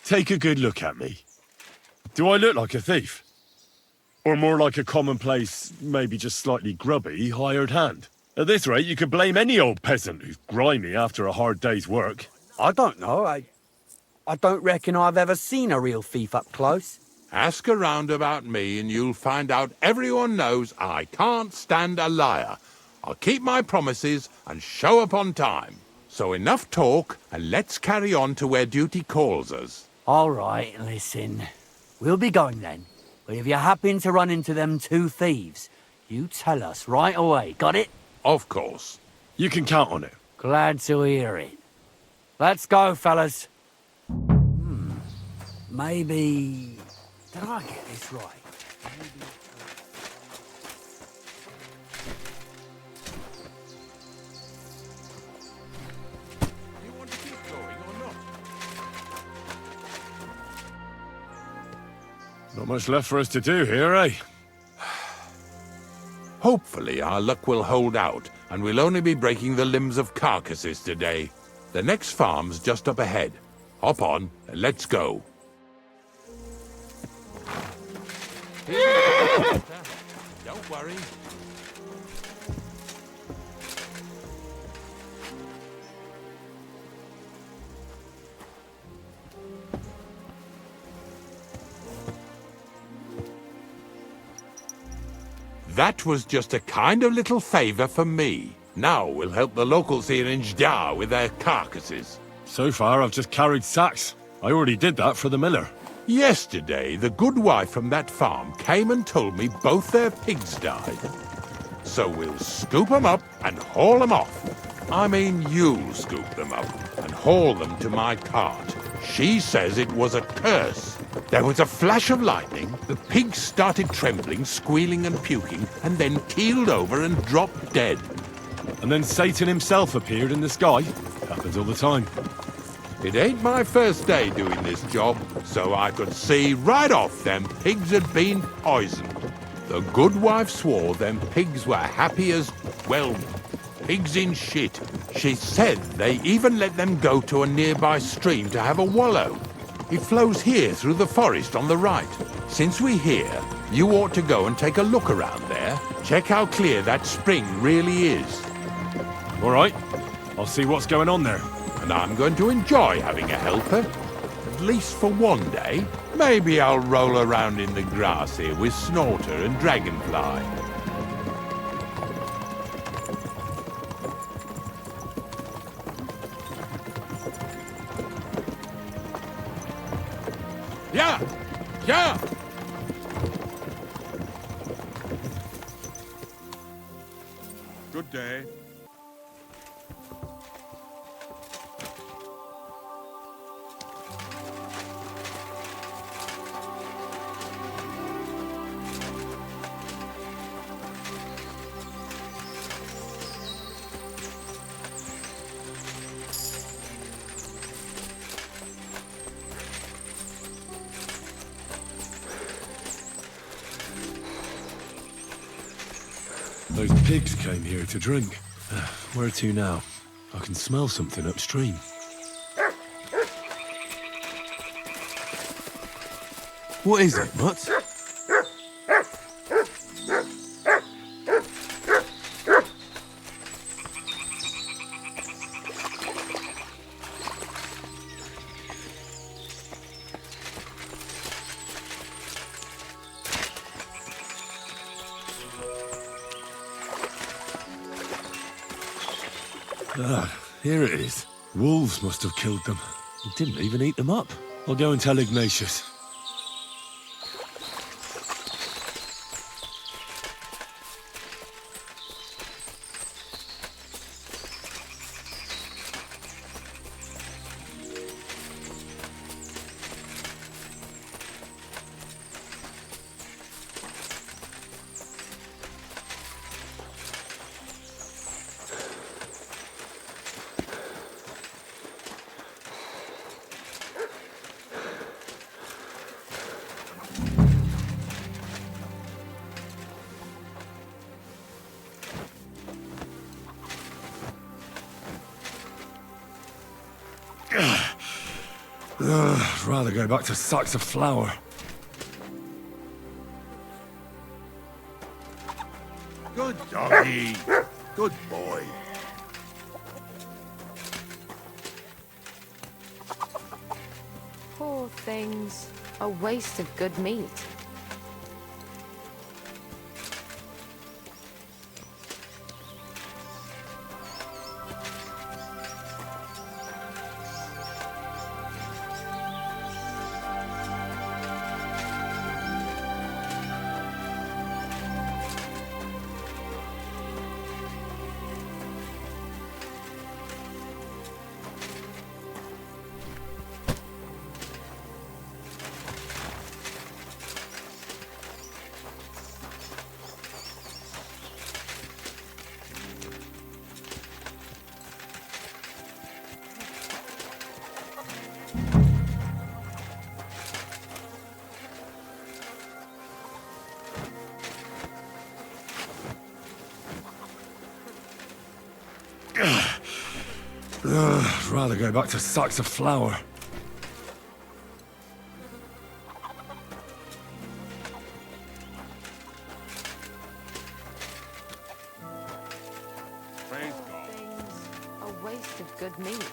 Take a good look at me. Do I look like a thief? Or more like a commonplace, maybe just slightly grubby, hired hand? At this rate, you could blame any old peasant who's grimy after a hard day's work. I don't know. I don't reckon I've ever seen a real thief up close. Ask around about me and you'll find out everyone knows I can't stand a liar. I'll keep my promises and show up on time. So enough talk and let's carry on to where duty calls us. All right, listen. We'll be going then. But if you happen to run into them two thieves, you tell us right away. Got it? Of course. You can count on it. Glad to hear it. Let's go, fellas. Maybe... Did I get this right? You want to keep going or not? Not much left for us to do here, eh? Hopefully our luck will hold out, and we'll only be breaking the limbs of carcasses today. The next farm's just up ahead. Hop on, and let's go. Don't worry. That was just a kind of little favor for me. Now we'll help the locals here in Jda with their carcasses. So far, I've just carried sacks. I already did that for the miller. Yesterday, the good wife from that farm came and told me both their pigs died. So we'll scoop them up and haul them off. I mean, you'll scoop them up and haul them to my cart. She says it was a curse. There was a flash of lightning, the pigs started trembling, squealing and puking, and then keeled over and dropped dead. And then Satan himself appeared in the sky. Happens all the time. It ain't my first day doing this job, so I could see right off them pigs had been poisoned. The good wife swore them pigs were happy as, well, pigs in shit. She said they even let them go to a nearby stream to have a wallow. It flows here through the forest on the right. Since we're here, you ought to go and take a look around there. Check how clear that spring really is. All right. I'll see what's going on there. And I'm going to enjoy having a helper. At least for one day. Maybe I'll roll around in the grass here with Snorter and Dragonfly. Yeah! Yeah! Good day. Those pigs came here to drink. Where to now? I can smell something upstream. What is it, Mutt? Here it is. Wolves must have killed them. They didn't even eat them up. I'll go and tell Ignatius. I'd rather go back to sacks of flour. Good doggy. Good boy. Poor things. A waste of good meat. I'd rather go back to sacks of flour. A waste of good meat.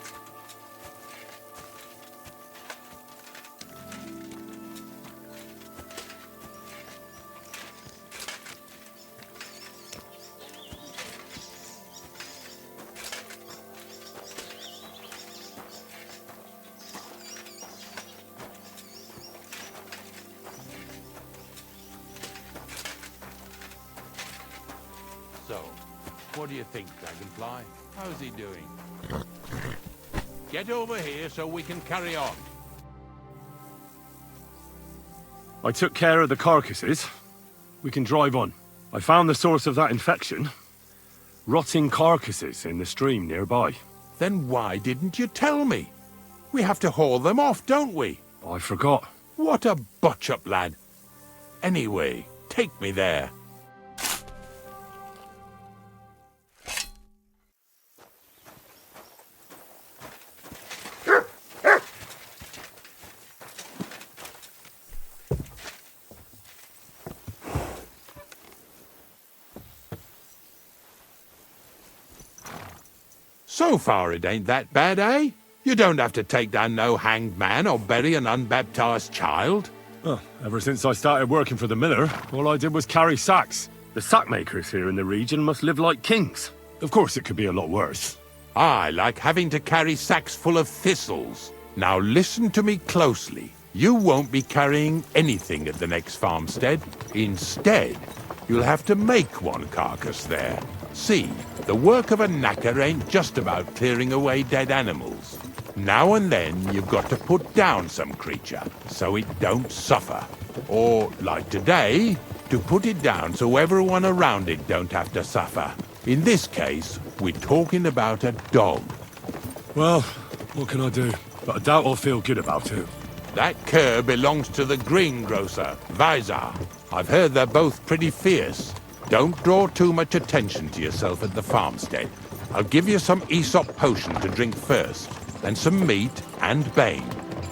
So, what do you think, Dragonfly? How's he doing? Get over here so we can carry on. I took care of the carcasses. We can drive on. I found the source of that infection. Rotting carcasses in the stream nearby. Then why didn't you tell me? We have to haul them off, don't we? I forgot. What a butch-up, lad. Anyway, take me there. So far it ain't that bad, eh? You don't have to take down no hanged man or bury an unbaptized child. Oh, ever since I started working for the miller, all I did was carry sacks. The sack makers here in the region must live like kings. Of course it could be a lot worse. I like having to carry sacks full of thistles. Now listen to me closely. You won't be carrying anything at the next farmstead. Instead, you'll have to make one carcass there. See, the work of a knacker ain't just about clearing away dead animals. Now and then you've got to put down some creature, so it don't suffer. Or, like today, to put it down so everyone around it don't have to suffer. In this case, we're talking about a dog. Well, what can I do? But I doubt I'll feel good about it. That cur belongs to the greengrocer, Vizar. I've heard they're both pretty fierce. Don't draw too much attention to yourself at the farmstead. I'll give you some Aesop potion to drink first, then some meat and bane.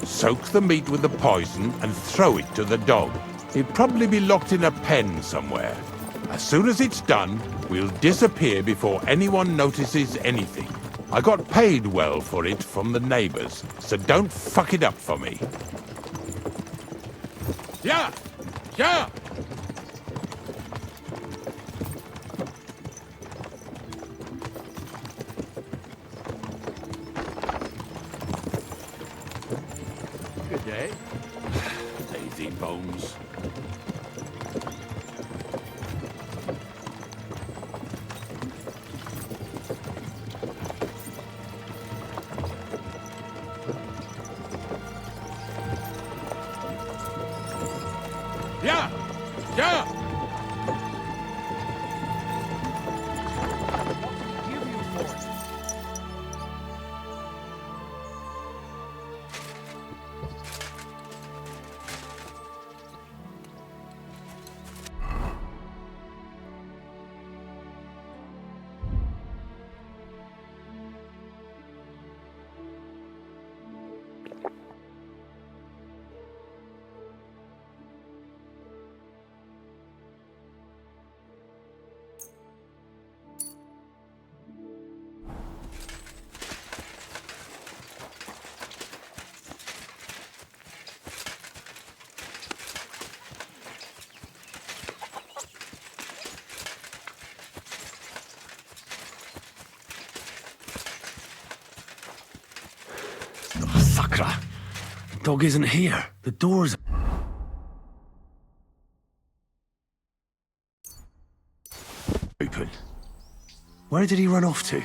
Soak the meat with the poison and throw it to the dog. It'll probably be locked in a pen somewhere. As soon as it's done, we'll disappear before anyone notices anything. I got paid well for it from the neighbors, so don't fuck it up for me. Yeah! Yeah! empty bones. Yeah! Yeah! Sakra! The dog isn't here. The door's open. Where did he run off to?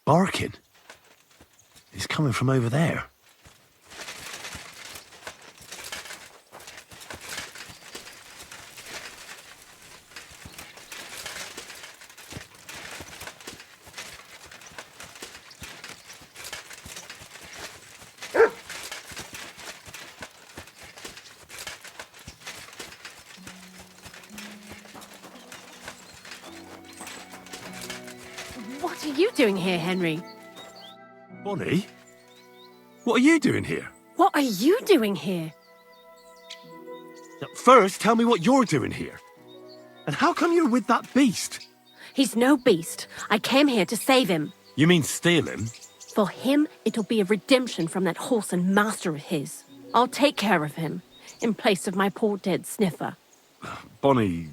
Barking? He's coming from over there. What are you doing here, Henry? Bonnie? What are you doing here? What are you doing here? Now, first, tell me what you're doing here. And how come you're with that beast? He's no beast. I came here to save him. You mean steal him? For him, it'll be a redemption from that horse and master of his. I'll take care of him, in place of my poor dead sniffer. Bonnie...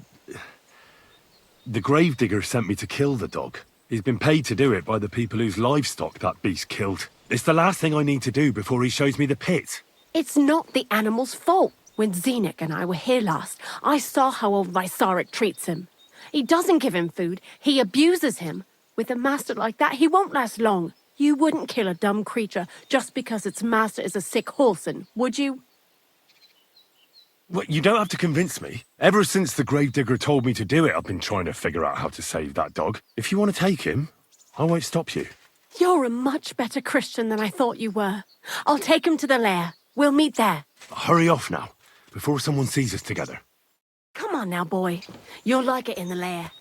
The gravedigger sent me to kill the dog. He's been paid to do it by the people whose livestock that beast killed. It's the last thing I need to do before he shows me the pit. It's not the animal's fault. When Zenek and I were here last, I saw how old Vysarik treats him. He doesn't give him food, he abuses him. With a master like that, he won't last long. You wouldn't kill a dumb creature just because its master is a sick horseman, would you? Well, you don't have to convince me. Ever since the gravedigger told me to do it, I've been trying to figure out how to save that dog. If you want to take him, I won't stop you. You're a much better Christian than I thought you were. I'll take him to the lair. We'll meet there. Hurry off now, before someone sees us together. Come on now, boy. You'll like it in the lair.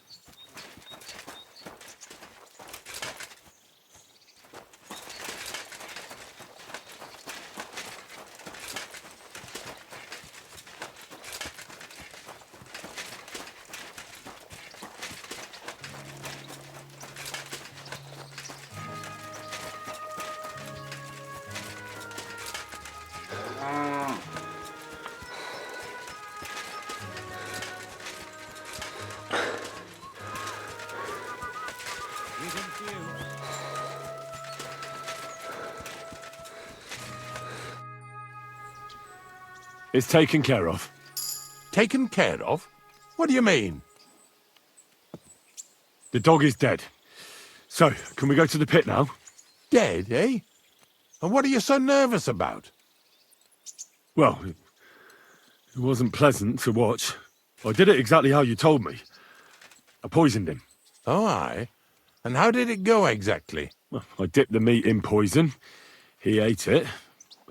It's taken care of. Taken care of? What do you mean? The dog is dead. So, can we go to the pit now? Dead, eh? And what are you so nervous about? Well, it wasn't pleasant to watch. I did it exactly how you told me. I poisoned him. Oh, aye? And how did it go exactly? Well, I dipped the meat in poison. He ate it,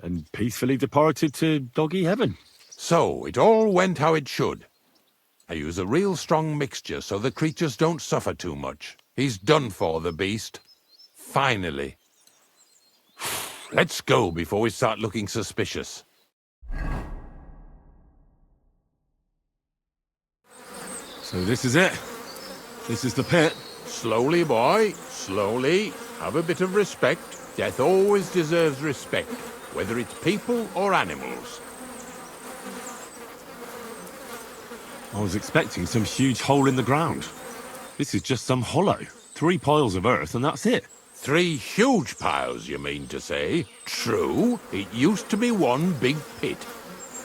and peacefully departed to doggy heaven. So, it all went how it should. I use a real strong mixture so the creatures don't suffer too much. He's done for, the beast. Finally. Let's go before we start looking suspicious. So this is it. This is the pit. Slowly, boy. Slowly. Have a bit of respect. Death always deserves respect, whether it's people or animals. I was expecting some huge hole in the ground. This is just some hollow. 3 piles of earth and that's it. 3 huge piles, you mean to say? True, it used to be one big pit.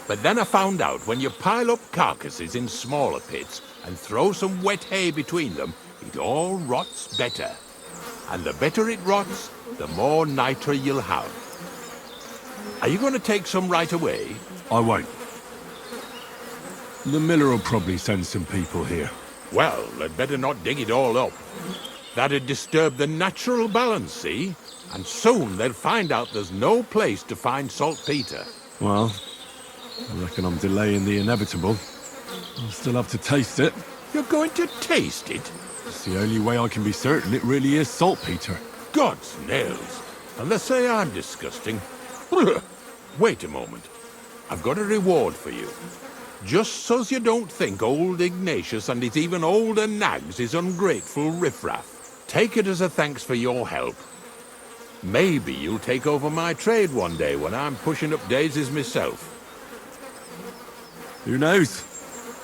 But then I found out when you pile up carcasses in smaller pits and throw some wet hay between them, it all rots better. And the better it rots, the more nitre you'll have. Are you going to take some right away? I won't. The miller will probably send some people here. Well, they'd better not dig it all up. That'd disturb the natural balance, see? And soon they'll find out there's no place to find saltpeter. Well, I reckon I'm delaying the inevitable. I'll still have to taste it. You're going to taste it? It's the only way I can be certain it really is saltpeter. God's nails. And they say I'm disgusting. Wait a moment. I've got a reward for you. Just so's you don't think old Ignatius and his even older nags is ungrateful riffraff. Take it as a thanks for your help. Maybe you'll take over my trade one day when I'm pushing up daisies myself. Who knows?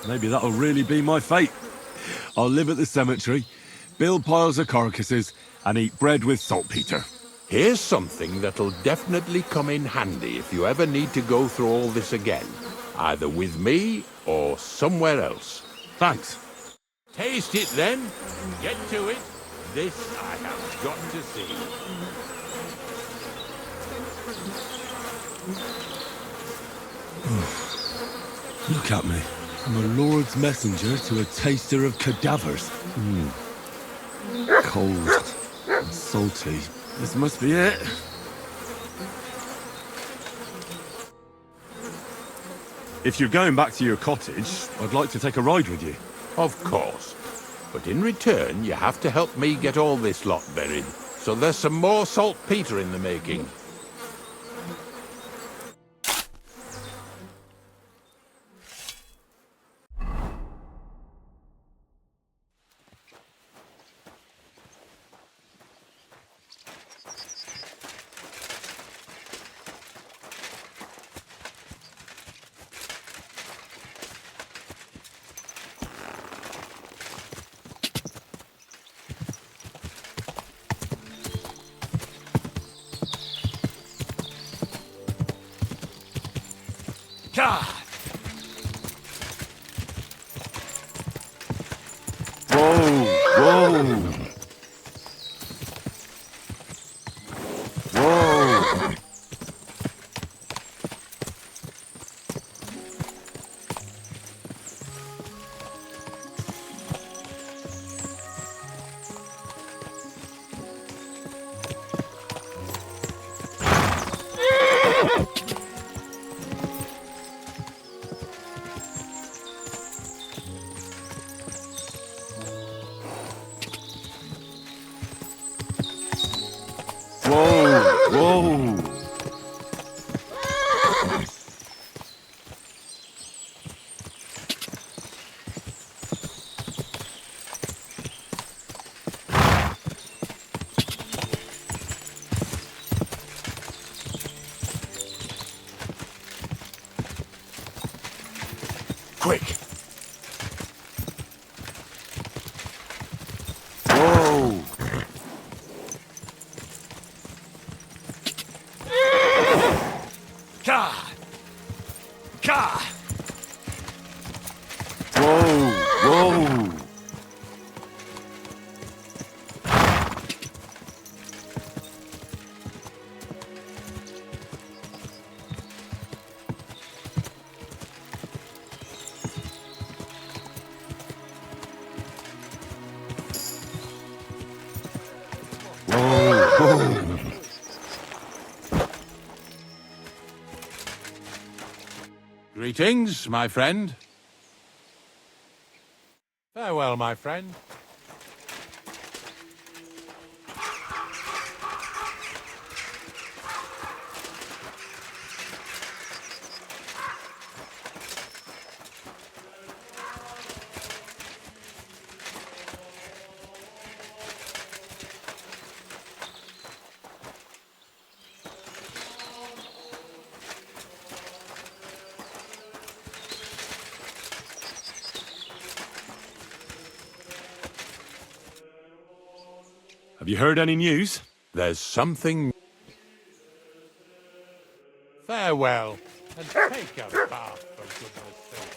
Maybe that'll really be my fate. I'll live at the cemetery, build piles of carcasses, and eat bread with saltpeter. Here's something that'll definitely come in handy if you ever need to go through all this again. Either with me or somewhere else. Thanks. Taste it then. Get to it. This I have got to see. Look at me. I'm a lord's messenger to a taster of cadavers. Cold and salty. This must be it. If you're going back to your cottage, I'd like to take a ride with you. Of course. But in return, you have to help me get all this lot buried. So there's some more saltpeter in the making. Quick! Whoa! Ka! Ka! Whoa! Whoa! Greetings, my friend. Farewell, my friend. Have you heard any news? There's something... Farewell, and take a bath, for goodness sake.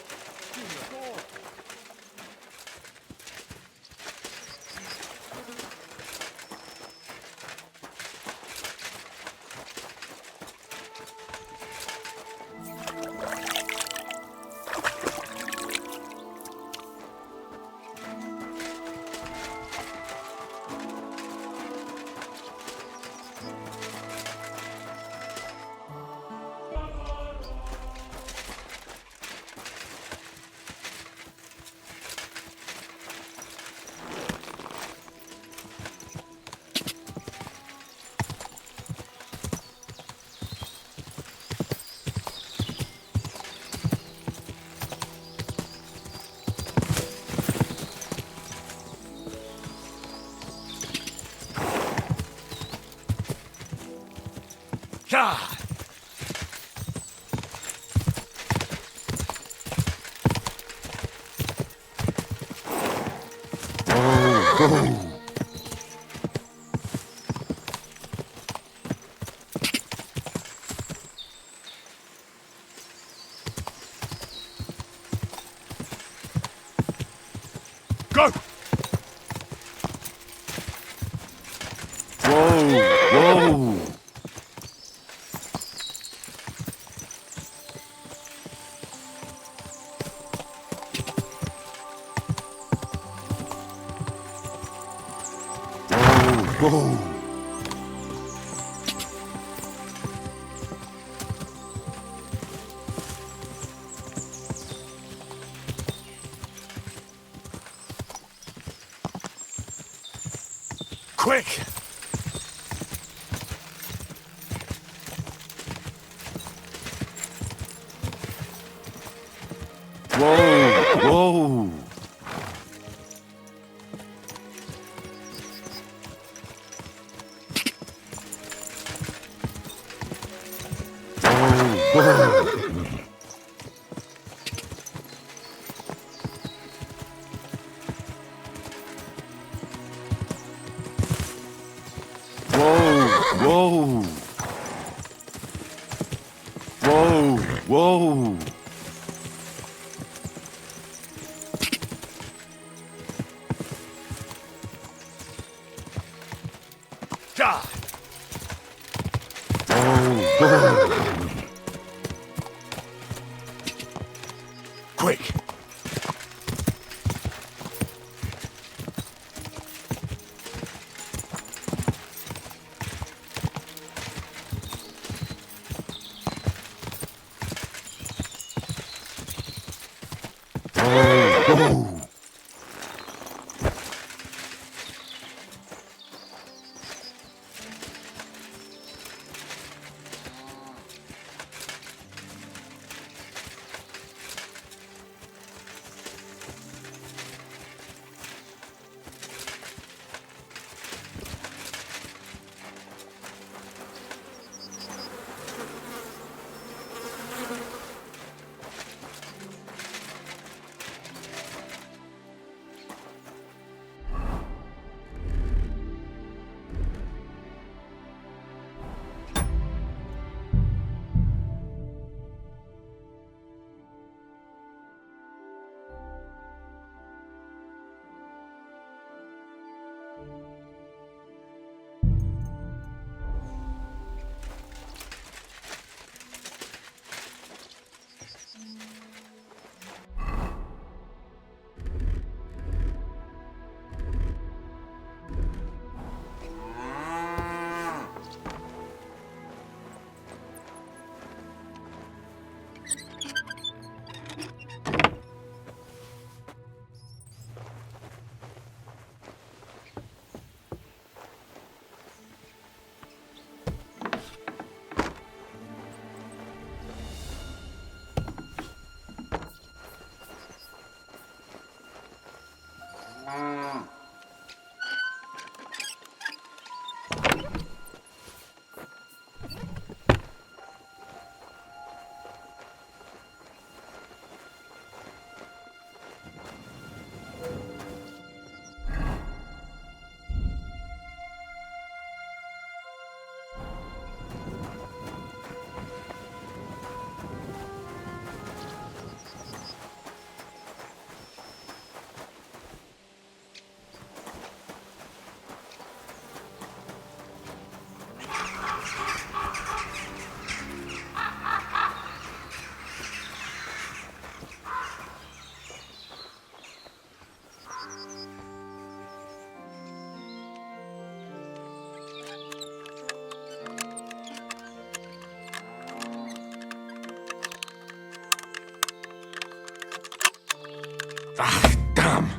God! Go! Whoa! Whoa! Quick! Whoa! Whoa! Whoa! God! Quick! Ah, damn!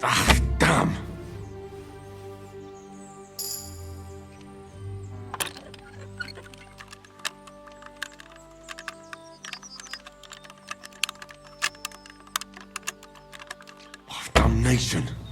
Ah, damn! Damnation!